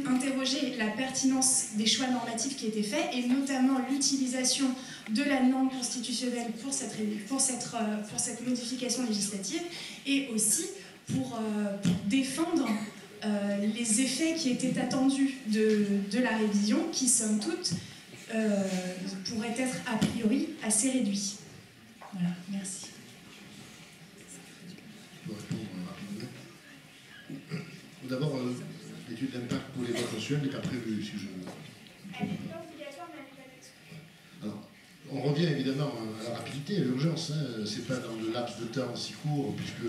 interroger la pertinence des choix normatifs qui étaient faits, et notamment l'utilisation de la norme constitutionnelle pour cette modification législative, et aussi pour défendre les effets qui étaient attendus de la révision, qui, somme toute, pourrait être a priori assez réduit. Voilà, merci. Je peux répondre rapidement. D'abord, l'étude d'impact pour les voies mensuelles n'est pas prévue, si je... Elle n'est pas obligatoire, mais elle n'est pas exclue. Alors, on revient évidemment à la rapidité, à l'urgence. Hein. C'est pas dans le laps de temps si court, puisque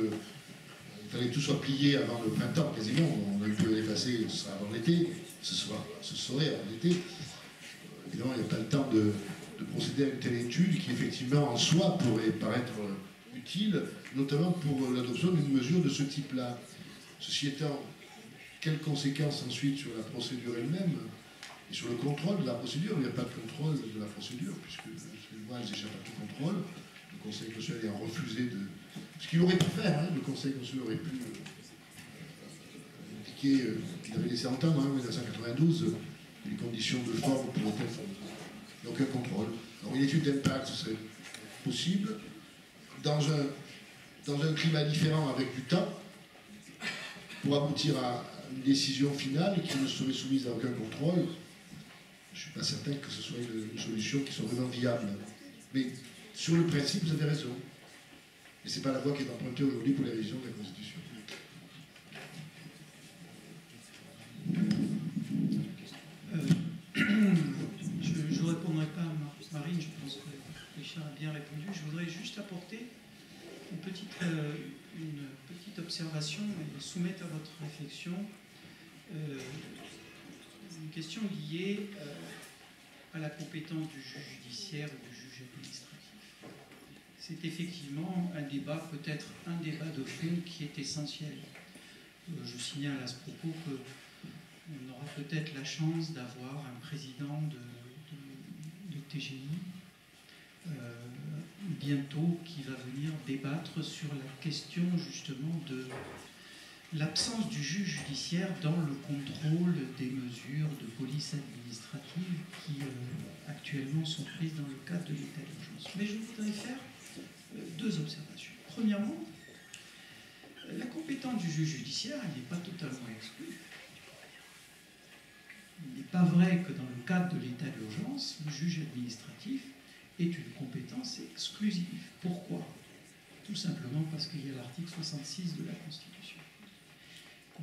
il fallait que tout soit plié avant le printemps, quasiment. On a pu les passer, ce sera avant l'été, ce serait avant l'été. Évidemment, il n'y a pas le temps de procéder à une telle étude qui, effectivement, en soi, pourrait paraître utile, notamment pour l'adoption d'une mesure de ce type-là. Ceci étant, quelles conséquences ensuite sur la procédure elle-même et sur le contrôle de la procédure? Il n'y a pas de contrôle de la procédure, puisque les lois échappent à tout contrôle. Le Conseil constitutionnel ayant refusé de... Ce qu'il aurait pu faire, hein, le Conseil constitutionnel aurait pu indiquer qu'il avait laissé entendre en 1992 les conditions de forme pour lesquelles il n'y a aucun contrôle. Alors une étude d'impact, ce serait possible dans un climat différent avec du temps pour aboutir à une décision finale qui ne serait soumise à aucun contrôle. Je ne suis pas certain que ce soit une solution qui soit vraiment viable. Mais sur le principe, vous avez raison. Et ce n'est pas la voie qui est empruntée aujourd'hui pour les révisions de la Constitution. Je ne répondrai pas à Marine, je pense que Richard a bien répondu. Je voudrais juste apporter une petite observation et soumettre à votre réflexion une question liée à la compétence du juge judiciaire ou du juge administratif. C'est effectivement un débat, peut-être un débat de fond qui est essentiel. Je signale à ce propos que on aura peut-être la chance d'avoir un président de TGI bientôt qui va venir débattre sur la question justement l'absence du juge judiciaire dans le contrôle des mesures de police administrative qui actuellement sont prises dans le cadre de l'état d'urgence. Mais je voudrais faire deux observations. Premièrement, la compétence du juge judiciaire, elle n'est pas totalement exclue. Il n'est pas vrai que dans le cadre de l'état d'urgence, le juge administratif ait une compétence exclusive. Pourquoi ? Tout simplement parce qu'il y a l'article 66 de la Constitution.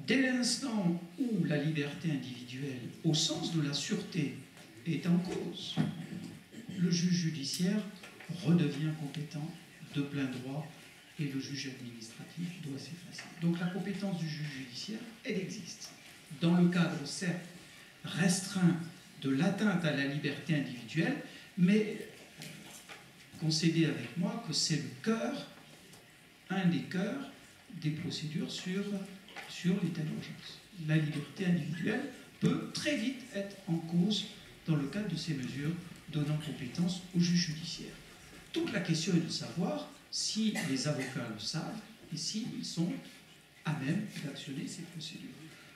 Dès l'instant où la liberté individuelle, au sens de la sûreté, est en cause, le juge judiciaire redevient compétent de plein droit et le juge administratif doit s'effacer. Donc la compétence du juge judiciaire, elle existe. Dans le cadre, certes, restreint de l'atteinte à la liberté individuelle, mais concédez avec moi que c'est le cœur, un des cœurs des procédures sur l'état d'urgence. La liberté individuelle peut très vite être en cause dans le cadre de ces mesures donnant compétence au juge judiciaire. Toute la question est de savoir si les avocats le savent et s'ils sont à même d'actionner ces procédures.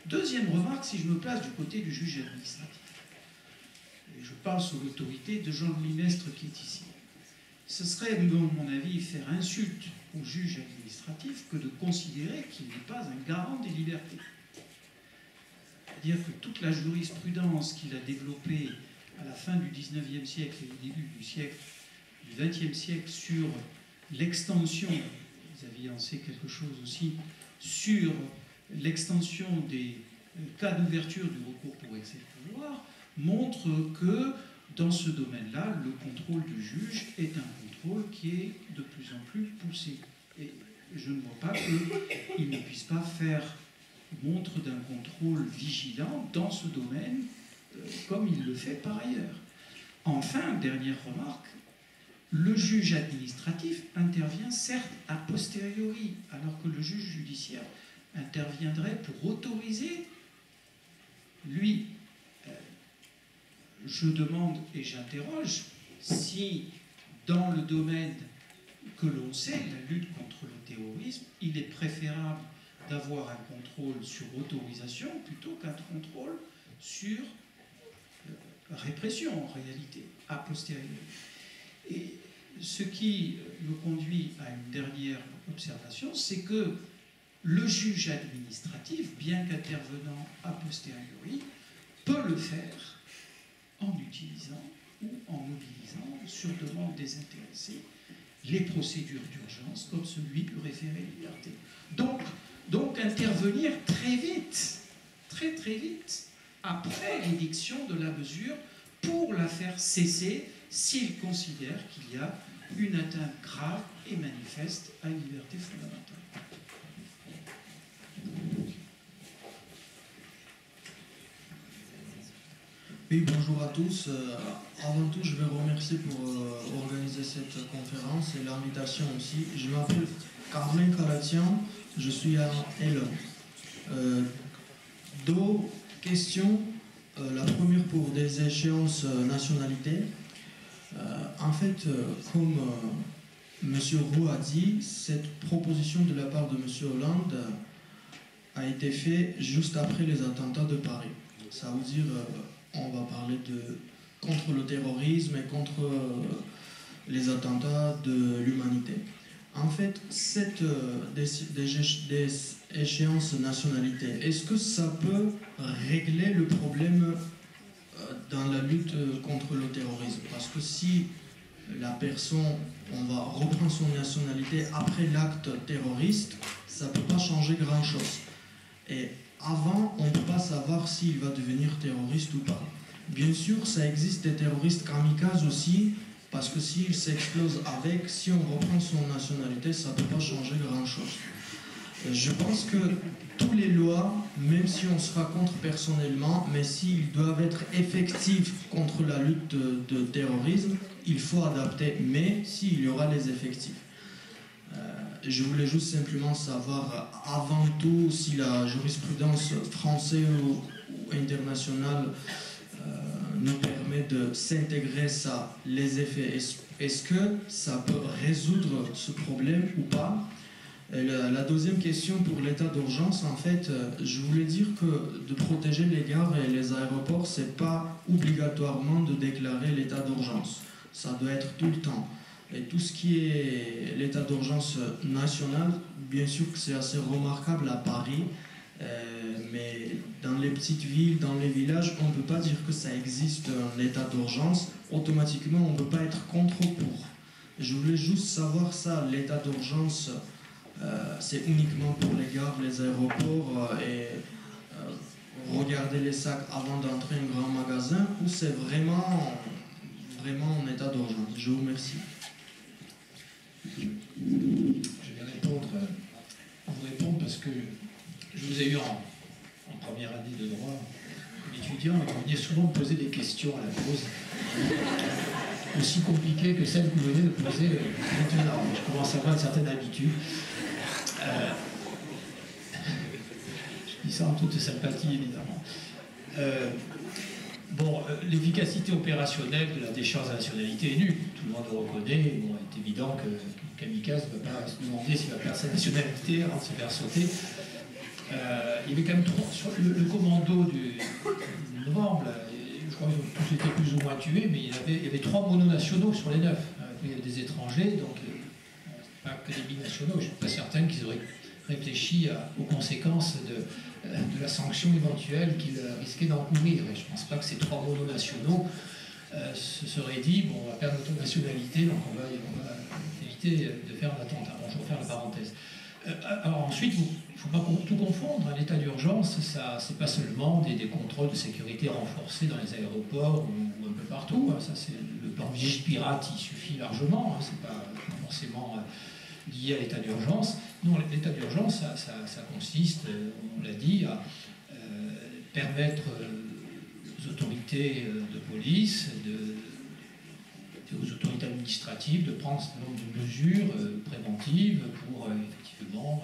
Deuxième remarque, si je me place du côté du juge administratif, et je parle sous l'autorité de Jean-Louis Mestre qui est ici, ce serait, à mon avis, faire insulte au juge administratif que de considérer qu'il n'est pas un garant des libertés. C'est-à-dire que toute la jurisprudence qu'il a développée à la fin du XIXe siècle et au début du XXe siècle sur l'extension, vous aviez lancé quelque chose aussi, sur l'extension des cas d'ouverture du recours pour excès de pouvoir, montre que dans ce domaine-là, le contrôle du juge est un contrôle qui est de plus en plus poussé. Et je ne vois pas qu'il ne puisse pas faire montre d'un contrôle vigilant dans ce domaine, comme il le fait par ailleurs. Enfin, dernière remarque, le juge administratif intervient certes a posteriori, alors que le juge judiciaire interviendrait pour autoriser, lui. Je demande et j'interroge si, dans le domaine que l'on sait, la lutte contre le terrorisme, il est préférable d'avoir un contrôle sur autorisation plutôt qu'un contrôle sur répression, en réalité, a posteriori. Et ce qui me conduit à une dernière observation, c'est que le juge administratif, bien qu'intervenant a posteriori, peut le faire en utilisant ou en mobilisant, sur demande des intéressés, les procédures d'urgence, comme celui du référé liberté. Donc intervenir très vite, très vite, après l'édiction de la mesure, pour la faire cesser, s'il considère qu'il y a une atteinte grave et manifeste à une liberté fondamentale. Oui, bonjour à tous. Avant tout, je vais remercier pour organiser cette conférence et l'invitation aussi. Je m'appelle Carmen Calatian, je suis à L1. Deux questions. La première pour des échéances nationalité. En fait, comme M. Roux a dit, cette proposition de la part de M. Hollande a été faite juste après les attentats de Paris. Ça veut dire... on va parler contre le terrorisme et contre les attentats de l'humanité. En fait, cette des échéances nationalité, est-ce que ça peut régler le problème dans la lutte contre le terrorisme? Parce que si la personne, on va reprendre son nationalité après l'acte terroriste, ça ne peut pas changer grand-chose. Et avant, on ne peut pas savoir s'il va devenir terroriste ou pas. Bien sûr, ça existe des terroristes kamikazes aussi, parce que s'il s'explose avec, si on reprend son nationalité, ça ne peut pas changer grand-chose. Je pense que toutes les lois, même si on sera contre personnellement, mais s'ils doivent être effectifs contre la lutte de terrorisme, il faut adapter, mais s'il y aura les effectifs. Je voulais juste simplement savoir, avant tout, si la jurisprudence française ou internationale nous permet de s'intégrer ça, les effets. Est-ce que ça peut résoudre ce problème ou pas? Et la deuxième question pour l'état d'urgence, en fait, je voulais dire que de protéger les gares et les aéroports, c'est pas obligatoirement de déclarer l'état d'urgence. Ça doit être tout le temps. Et tout ce qui est l'état d'urgence national, bien sûr que c'est assez remarquable à Paris, mais dans les petites villes, dans les villages, on ne peut pas dire que ça existe un état d'urgence. Automatiquement, on ne peut pas être contre ou pour. Je voulais juste savoir ça, l'état d'urgence, c'est uniquement pour les gares, les aéroports et regarder les sacs avant d'entrer dans un grand magasin, ou c'est vraiment en état d'urgence? Je vous remercie. Je vais vous répondre parce que je vous ai eu en première année de droit comme étudiant et vous veniez souvent me poser des questions à la pause, aussi compliquées que celles que vous venez de poser maintenant. Je commence à avoir une certaine habitude. Je dis ça en toute sympathie, évidemment. L'efficacité opérationnelle de la déchéance de la nationalité est nulle. Tout le monde le reconnaît. Bon, il est évident que le kamikaze ne va pas se demander s'il va perdre sa nationalité avant de se faire sauter. Il y avait quand même sur le commando du novembre, là, je crois qu'ils ont tous été plus ou moins tués, mais il y avait 3 mononationaux sur les 9. Il y avait des étrangers, donc pas que des binationaux. Je ne suis pas certain qu'ils auraient réfléchi aux conséquences de la sanction éventuelle qu'ils risquaient d'encourir. Et je ne pense pas que ces 3 mononationaux se seraient dit bon, on va perdre notre nationalité, donc on va éviter de faire un attentat. Bon, je vais refaire la parenthèse. Alors ensuite, il ne faut pas tout confondre. L'état d'urgence, c'est pas seulement des contrôles de sécurité renforcés dans les aéroports ou un peu partout. Ça, c'est le plan Vigipirate, il suffit largement. C'est pas forcément lié à l'état d'urgence. Non, l'état d'urgence, ça consiste, on l'a dit, à permettre aux autorités de police, aux autorités administratives de prendre un certain nombre de mesures préventives pour effectivement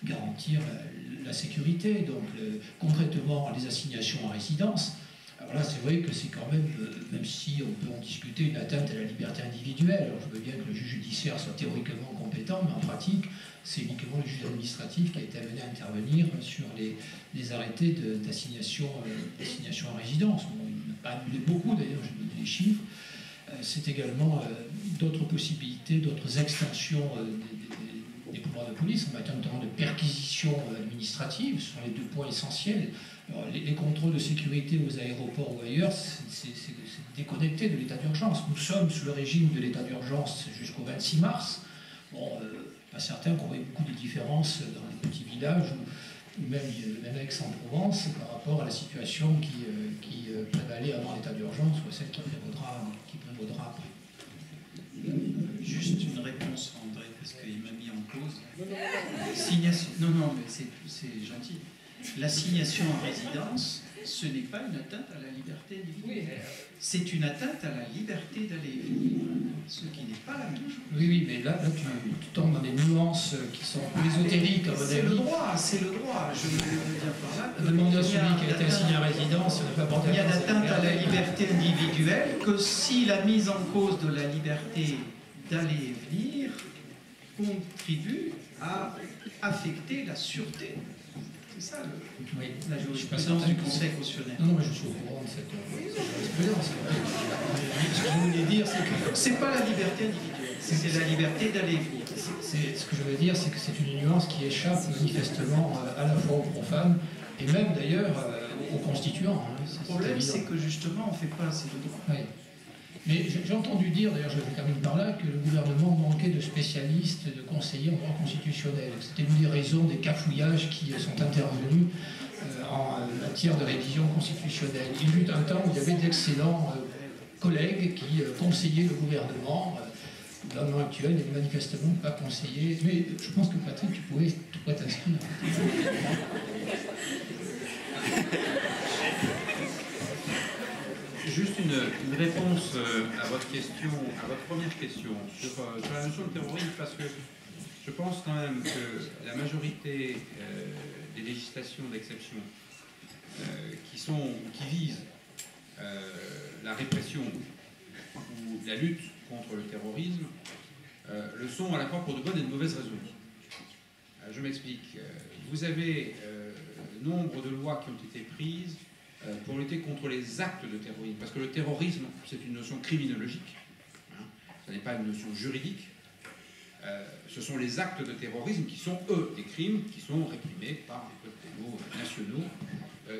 garantir la sécurité. Donc concrètement, les assignations en résidence. Alors là, c'est vrai que c'est quand même si on peut en discuter, une atteinte à la liberté individuelle. Alors je veux bien que le juge judiciaire soit théoriquement compétent, mais en pratique, c'est uniquement le juge administratif qui a été amené à intervenir sur les arrêtés d'assignation en résidence. Bon, il n'a pas annulé beaucoup, d'ailleurs, j'ai donné les chiffres. C'est également d'autres possibilités, d'autres extensions des pouvoirs de police en matière notamment de perquisition administrative. Ce sont les 2 points essentiels. Alors, les contrôles de sécurité aux aéroports ou ailleurs, c'est déconnecté de l'état d'urgence. Nous sommes sous le régime de l'état d'urgence jusqu'au 26 mars. Bon, pas certain qu'on ait beaucoup de différences dans les petits villages ou même Aix-en-Provence par rapport à la situation qui prévalait avant l'état d'urgence ou celle qui prévaudra après. Juste une réponse, André, parce qu'il m'a mis en cause. Non, mais c'est gentil. L'assignation en résidence, ce n'est pas une atteinte à la liberté individuelle. C'est une atteinte à la liberté d'aller et venir, ce qui n'est pas la même chose. Oui, mais là tu tombes dans des nuances qui sont ésotériques. C'est le droit. Je veux dire par là. Demander à celui qui a été assigné à résidence, il y a l'atteinte à la liberté individuelle que si la mise en cause de la liberté d'aller et venir contribue à affecter la sûreté. C'est ça la jurisprudence du Conseil constitutionnel. Non, mais je suis au courant de cette jurisprudence. Ce que je voulais dire, c'est que c'est pas la liberté individuelle, c'est la liberté d'aller et venir. Ce que je veux dire, c'est que c'est une nuance qui échappe manifestement à la fois aux profanes et même d'ailleurs aux constituants. Le problème, c'est que justement, on ne fait pas assez de droit. Oui. Mais j'ai entendu dire, d'ailleurs je termine par là, que le gouvernement manquait de spécialistes, de conseillers en droit constitutionnel. C'était une des raisons des cafouillages qui sont intervenus en matière de révision constitutionnelle. Il y eut un temps où il y avait d'excellents collègues qui conseillaient le gouvernement. Le gouvernement actuel n'est manifestement pas conseillé. Mais je pense que Patrick, tu pourrais t'inscrire. Juste une réponse à votre première question sur la notion de terrorisme, parce que je pense quand même que la majorité des législations d'exception qui visent la répression ou la lutte contre le terrorisme le sont à la fois pour de bonnes et de mauvaises raisons. Je m'explique. Vous avez nombre de lois qui ont été prises pour lutter contre les actes de terrorisme. Parce que le terrorisme, c'est une notion criminologique. Hein, ce n'est pas une notion juridique. Ce sont les actes de terrorisme qui sont, eux, des crimes qui sont réprimés par les codes pénaux nationaux,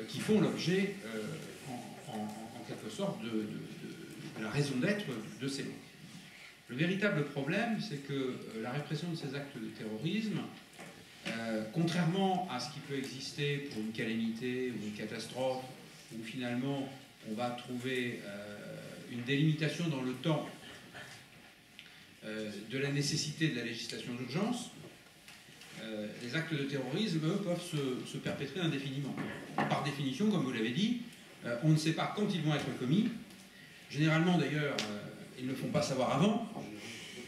qui font l'objet, en quelque sorte, de la raison d'être de ces lois. Le véritable problème, c'est que la répression de ces actes de terrorisme, contrairement à ce qui peut exister pour une calamité ou une catastrophe, où finalement on va trouver une délimitation dans le temps de la nécessité de la législation d'urgence, les actes de terrorisme, eux, peuvent se perpétrer indéfiniment. Par définition, comme vous l'avez dit, on ne sait pas quand ils vont être commis. Généralement, d'ailleurs, ils ne le font pas savoir avant.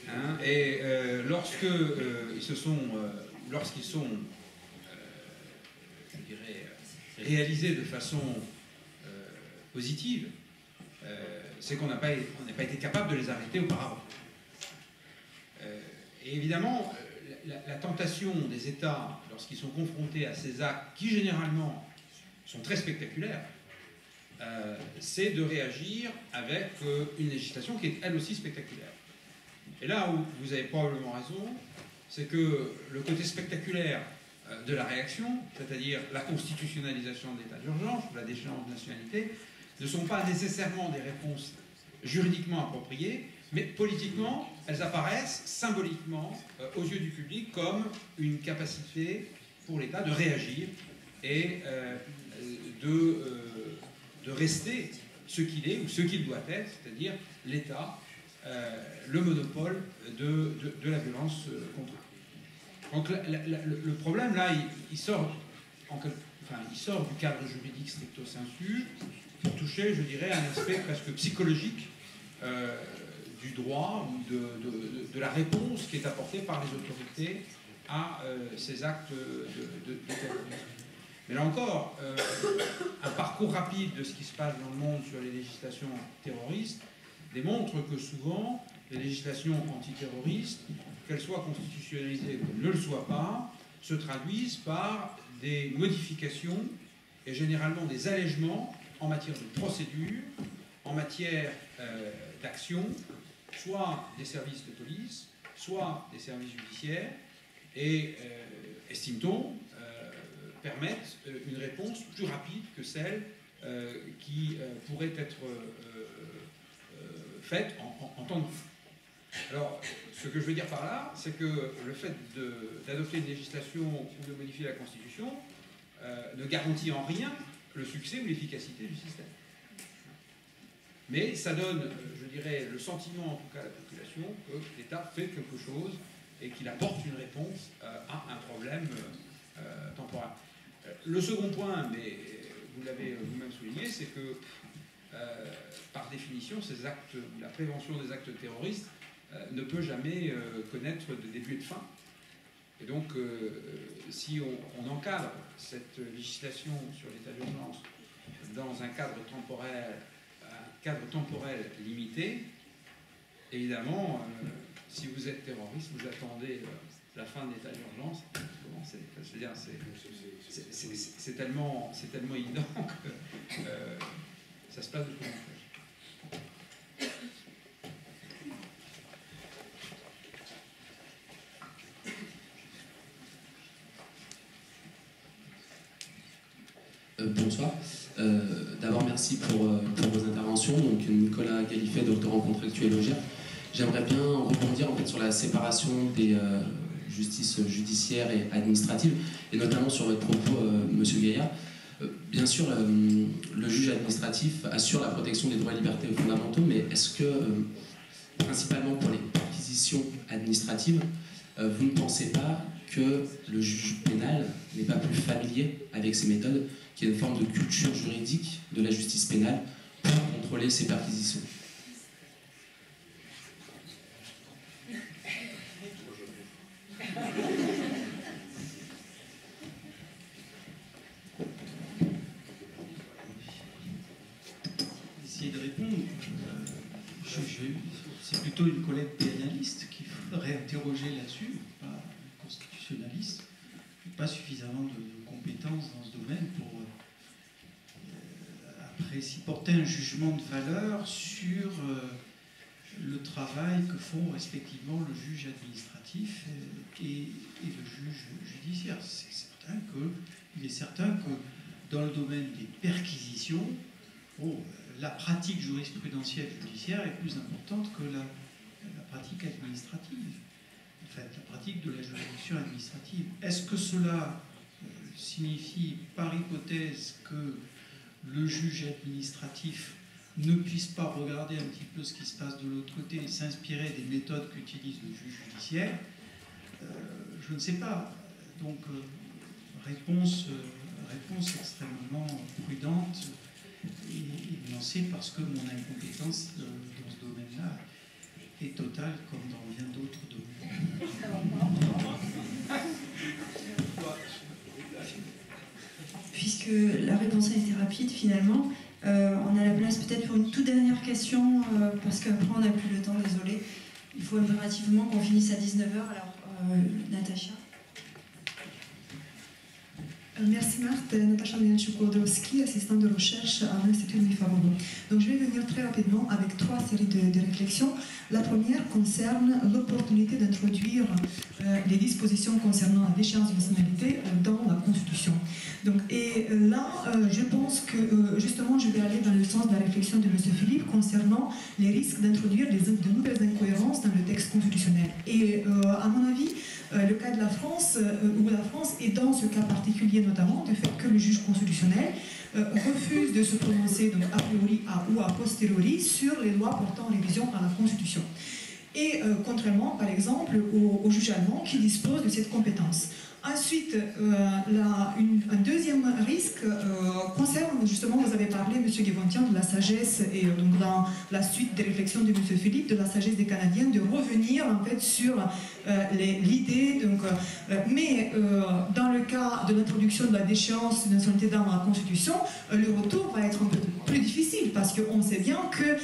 Hein, et lorsqu'ils sont, je dirais, réalisés de façon positive, c'est qu'on n'a pas été capable de les arrêter auparavant. Et évidemment, la tentation des États, lorsqu'ils sont confrontés à ces actes qui, généralement, sont très spectaculaires, c'est de réagir avec une législation qui est, elle aussi, spectaculaire. Et là où vous avez probablement raison, c'est que le côté spectaculaire de la réaction, c'est-à-dire la constitutionnalisation de l'état d'urgence, la déchéance de nationalité, ne sont pas nécessairement des réponses juridiquement appropriées, mais politiquement, elles apparaissent symboliquement aux yeux du public comme une capacité pour l'État de réagir et de rester ce qu'il est ou ce qu'il doit être, c'est-à-dire l'État, le monopole de la violence contre eux. Donc le problème là, il sort du cadre juridique stricto sensu pour toucher, je dirais, un aspect presque psychologique du droit ou de la réponse qui est apportée par les autorités à ces actes de terrorisme. Mais là encore, un parcours rapide de ce qui se passe dans le monde sur les législations terroristes démontre que souvent, les législations antiterroristes, qu'elles soient constitutionnalisées ou ne le soient pas, se traduisent par des modifications et généralement des allègements en matière de procédure, en matière d'action, soit des services de police, soit des services judiciaires, et, estime-t-on, permettent une réponse plus rapide que celle qui pourrait être faite en temps de vie. Alors, ce que je veux dire par là, c'est que le fait d'adopter une législation ou de modifier la Constitution ne garantit en rien le succès ou l'efficacité du système. Mais ça donne, je dirais, le sentiment, en tout cas à la population, que l'État fait quelque chose et qu'il apporte une réponse à un problème temporaire. Le second point, mais vous l'avez vous-même souligné, c'est que, par définition, ces actes, la prévention des actes terroristes ne peut jamais connaître de début et de fin. Et donc, si on encadre cette législation sur l'état d'urgence dans un cadre temporel limité, évidemment, si vous êtes terroriste, vous attendez la fin de l'état d'urgence. C'est tellement évident que ça se passe de plus en plus. Bonsoir. D'abord, merci pour vos interventions. Donc, Nicolas Galifet, doctorant contractuel au GERC. J'aimerais bien rebondir en fait, sur la séparation des justices judiciaires et administratives, et notamment sur votre propos, Monsieur Gaillard. Bien sûr, le juge administratif assure la protection des droits et libertés fondamentaux, mais est-ce que, principalement pour les perquisitions administratives, vous ne pensez pas que le juge pénal n'est pas plus familier avec ces méthodes, qu'il y a une forme de culture juridique de la justice pénale pour contrôler ces perquisitions? Essayer de répondre. C'est plutôt une collègue pénaliste qui faudrait interroger là-dessus, pas constitutionnaliste. pas suffisamment de compétences dans ce domaine pour porter un jugement de valeur sur le travail que font respectivement le juge administratif et le juge judiciaire. Il est certain que dans le domaine des perquisitions, la pratique jurisprudentielle judiciaire est plus importante que la pratique administrative, en fait, la pratique de la juridiction administrative. Est-ce que cela signifie par hypothèse que le juge administratif ne puisse pas regarder un petit peu ce qui se passe de l'autre côté et s'inspirer des méthodes qu'utilise le juge judiciaire? Je ne sais pas. Donc, réponse extrêmement prudente et nuancée, parce que mon incompétence dans ce domaine-là est totale, comme dans bien d'autres domaines. Puisque la réponse a été rapide, finalement, on a la place peut-être pour une toute dernière question, parce qu'après on n'a plus le temps, désolé. Il faut impérativement qu'on finisse à 19h. Alors, Natacha. Merci Marthe, Natacha Mianchuk-Wodowski, assistante de recherche à l'Institut Unifarovo. Donc je vais venir très rapidement avec 3 séries de réflexions. La première concerne l'opportunité d'introduire les dispositions concernant la déchéance de nationalité dans la Constitution. Donc, et là, je pense que justement je vais aller dans le sens de la réflexion de M. Philippe concernant les risques d'introduire de nouvelles incohérences dans le texte constitutionnel. Et à mon avis, le cas de la France, où la France est dans ce cas particulier notamment, du fait que le juge constitutionnel refuse de se prononcer donc, a priori ou a posteriori sur les lois portant révision à la Constitution. Et contrairement, par exemple, au juge allemand qui dispose de cette compétence. Ensuite, un deuxième risque concerne justement, vous avez parlé, M. Guéventien, de la sagesse, et donc dans la suite des réflexions de M. Philippe, de la sagesse des Canadiens, de revenir en fait sur l'idée, mais dans le cas de l'introduction de la déchéance de nationalité dans la Constitution, le retour va être un peu plus difficile, parce qu'on sait bien que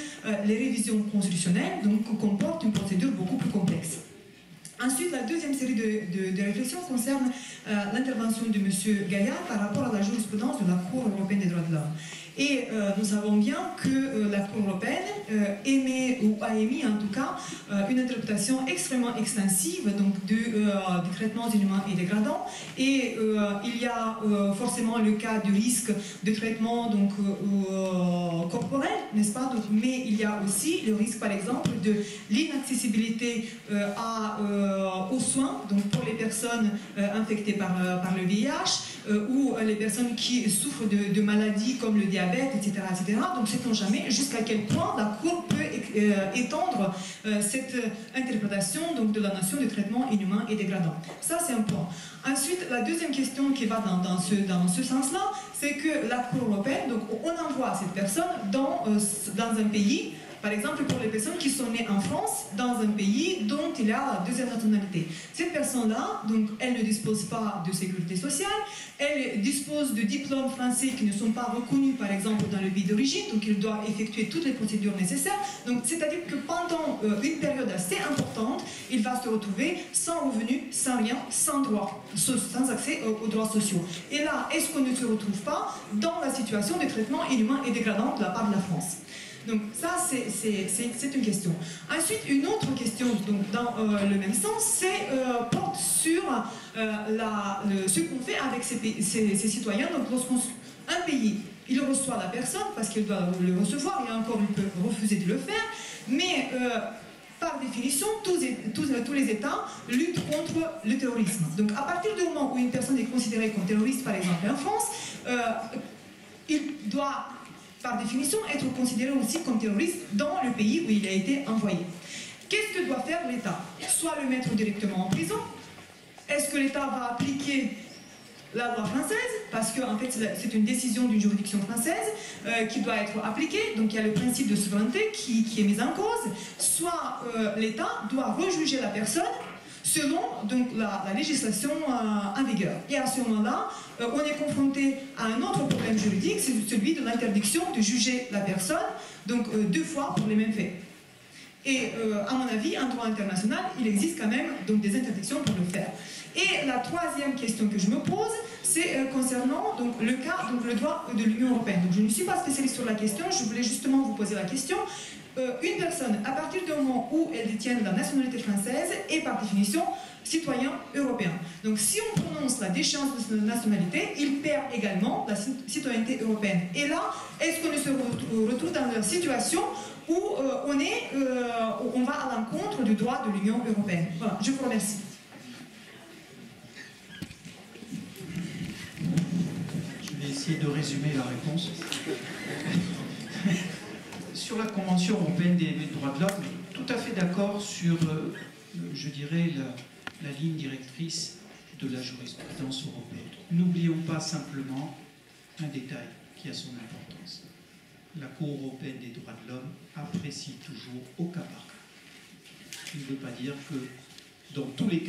les révisions constitutionnelles donc, comportent une procédure beaucoup plus complexe. Ensuite, la deuxième série de réflexions concerne l'intervention de M. Gaillard par rapport à la jurisprudence de la Cour européenne des droits de l'homme. Et nous savons bien que la Cour européenne émet, ou a émis en tout cas, une interprétation extrêmement extensive donc, des traitements inhumains et dégradants. Et il y a forcément le cas du risque de traitement donc, corporel, n'est-ce pas? Donc, mais il y a aussi le risque, par exemple, de l'inaccessibilité aux soins donc pour les personnes infectées par le VIH ou les personnes qui souffrent de maladies comme le diabète, etc. etc. Donc, sait-on jamais jusqu'à quel point la Cour peut étendre cette interprétation donc, de la notion de traitement inhumain et dégradant. Ça, c'est un point. Ensuite, la deuxième question qui va dans ce sens-là, c'est que la Cour européenne, donc, on envoie cette personne dans un pays. Par exemple, pour les personnes qui sont nées en France, dans un pays dont il y a la deuxième nationalité. Cette personne-là, donc, elle ne dispose pas de sécurité sociale, elle dispose de diplômes français qui ne sont pas reconnus, par exemple, dans le pays d'origine, donc il doit effectuer toutes les procédures nécessaires. Donc, c'est-à-dire que pendant une période assez importante, il va se retrouver sans revenus, sans rien, sans droit, sans accès aux droits sociaux. Et là, est-ce qu'on ne se retrouve pas dans la situation de traitement inhumain et dégradant de la part de la France ? Donc ça, c'est une question. Ensuite, une autre question donc, dans le même sens, porte sur ce qu'on fait avec ces citoyens. Donc lorsqu'un pays, il reçoit la personne parce qu'il doit le recevoir, et encore il peut refuser de le faire, mais par définition, tous les États luttent contre le terrorisme. Donc à partir du moment où une personne est considérée comme terroriste, par exemple en France, il doit par définition, être considéré aussi comme terroriste dans le pays où il a été envoyé. Qu'est-ce que doit faire l'État? Soit le mettre directement en prison. Est-ce que l'État va appliquer la loi française? Parce que en fait, c'est une décision d'une juridiction française qui doit être appliquée. Donc il y a le principe de souveraineté qui est mis en cause. Soit l'État doit rejuger la personne selon donc, la législation en vigueur. Et à ce moment-là, on est confronté à un autre problème juridique, c'est celui de l'interdiction de juger la personne, donc 2 fois pour les mêmes faits. Et à mon avis, en droit international, il existe quand même donc, des interdictions pour le faire. Et la troisième question que je me pose, c'est concernant donc, le cas, donc, le droit de l'Union européenne. Donc, je ne suis pas spécialiste sur la question, je voulais justement vous poser la question. Une personne, à partir du moment où elle détient la nationalité française, est par définition citoyen européen. Donc si on prononce la déchéance de sa nationalité, il perd également la citoyenneté européenne. Et là, est-ce qu'on se retrouve dans une situation où on va à l'encontre du droit de l'Union européenne? Voilà, je vous remercie. Je vais essayer de résumer la réponse. Sur la Convention européenne des droits de l'homme, tout à fait d'accord sur, je dirais, la ligne directrice de la jurisprudence européenne. N'oublions pas simplement un détail qui a son importance. La Cour européenne des droits de l'homme apprécie toujours au cas par cas. Ce qui ne veut pas dire que dans tous les cas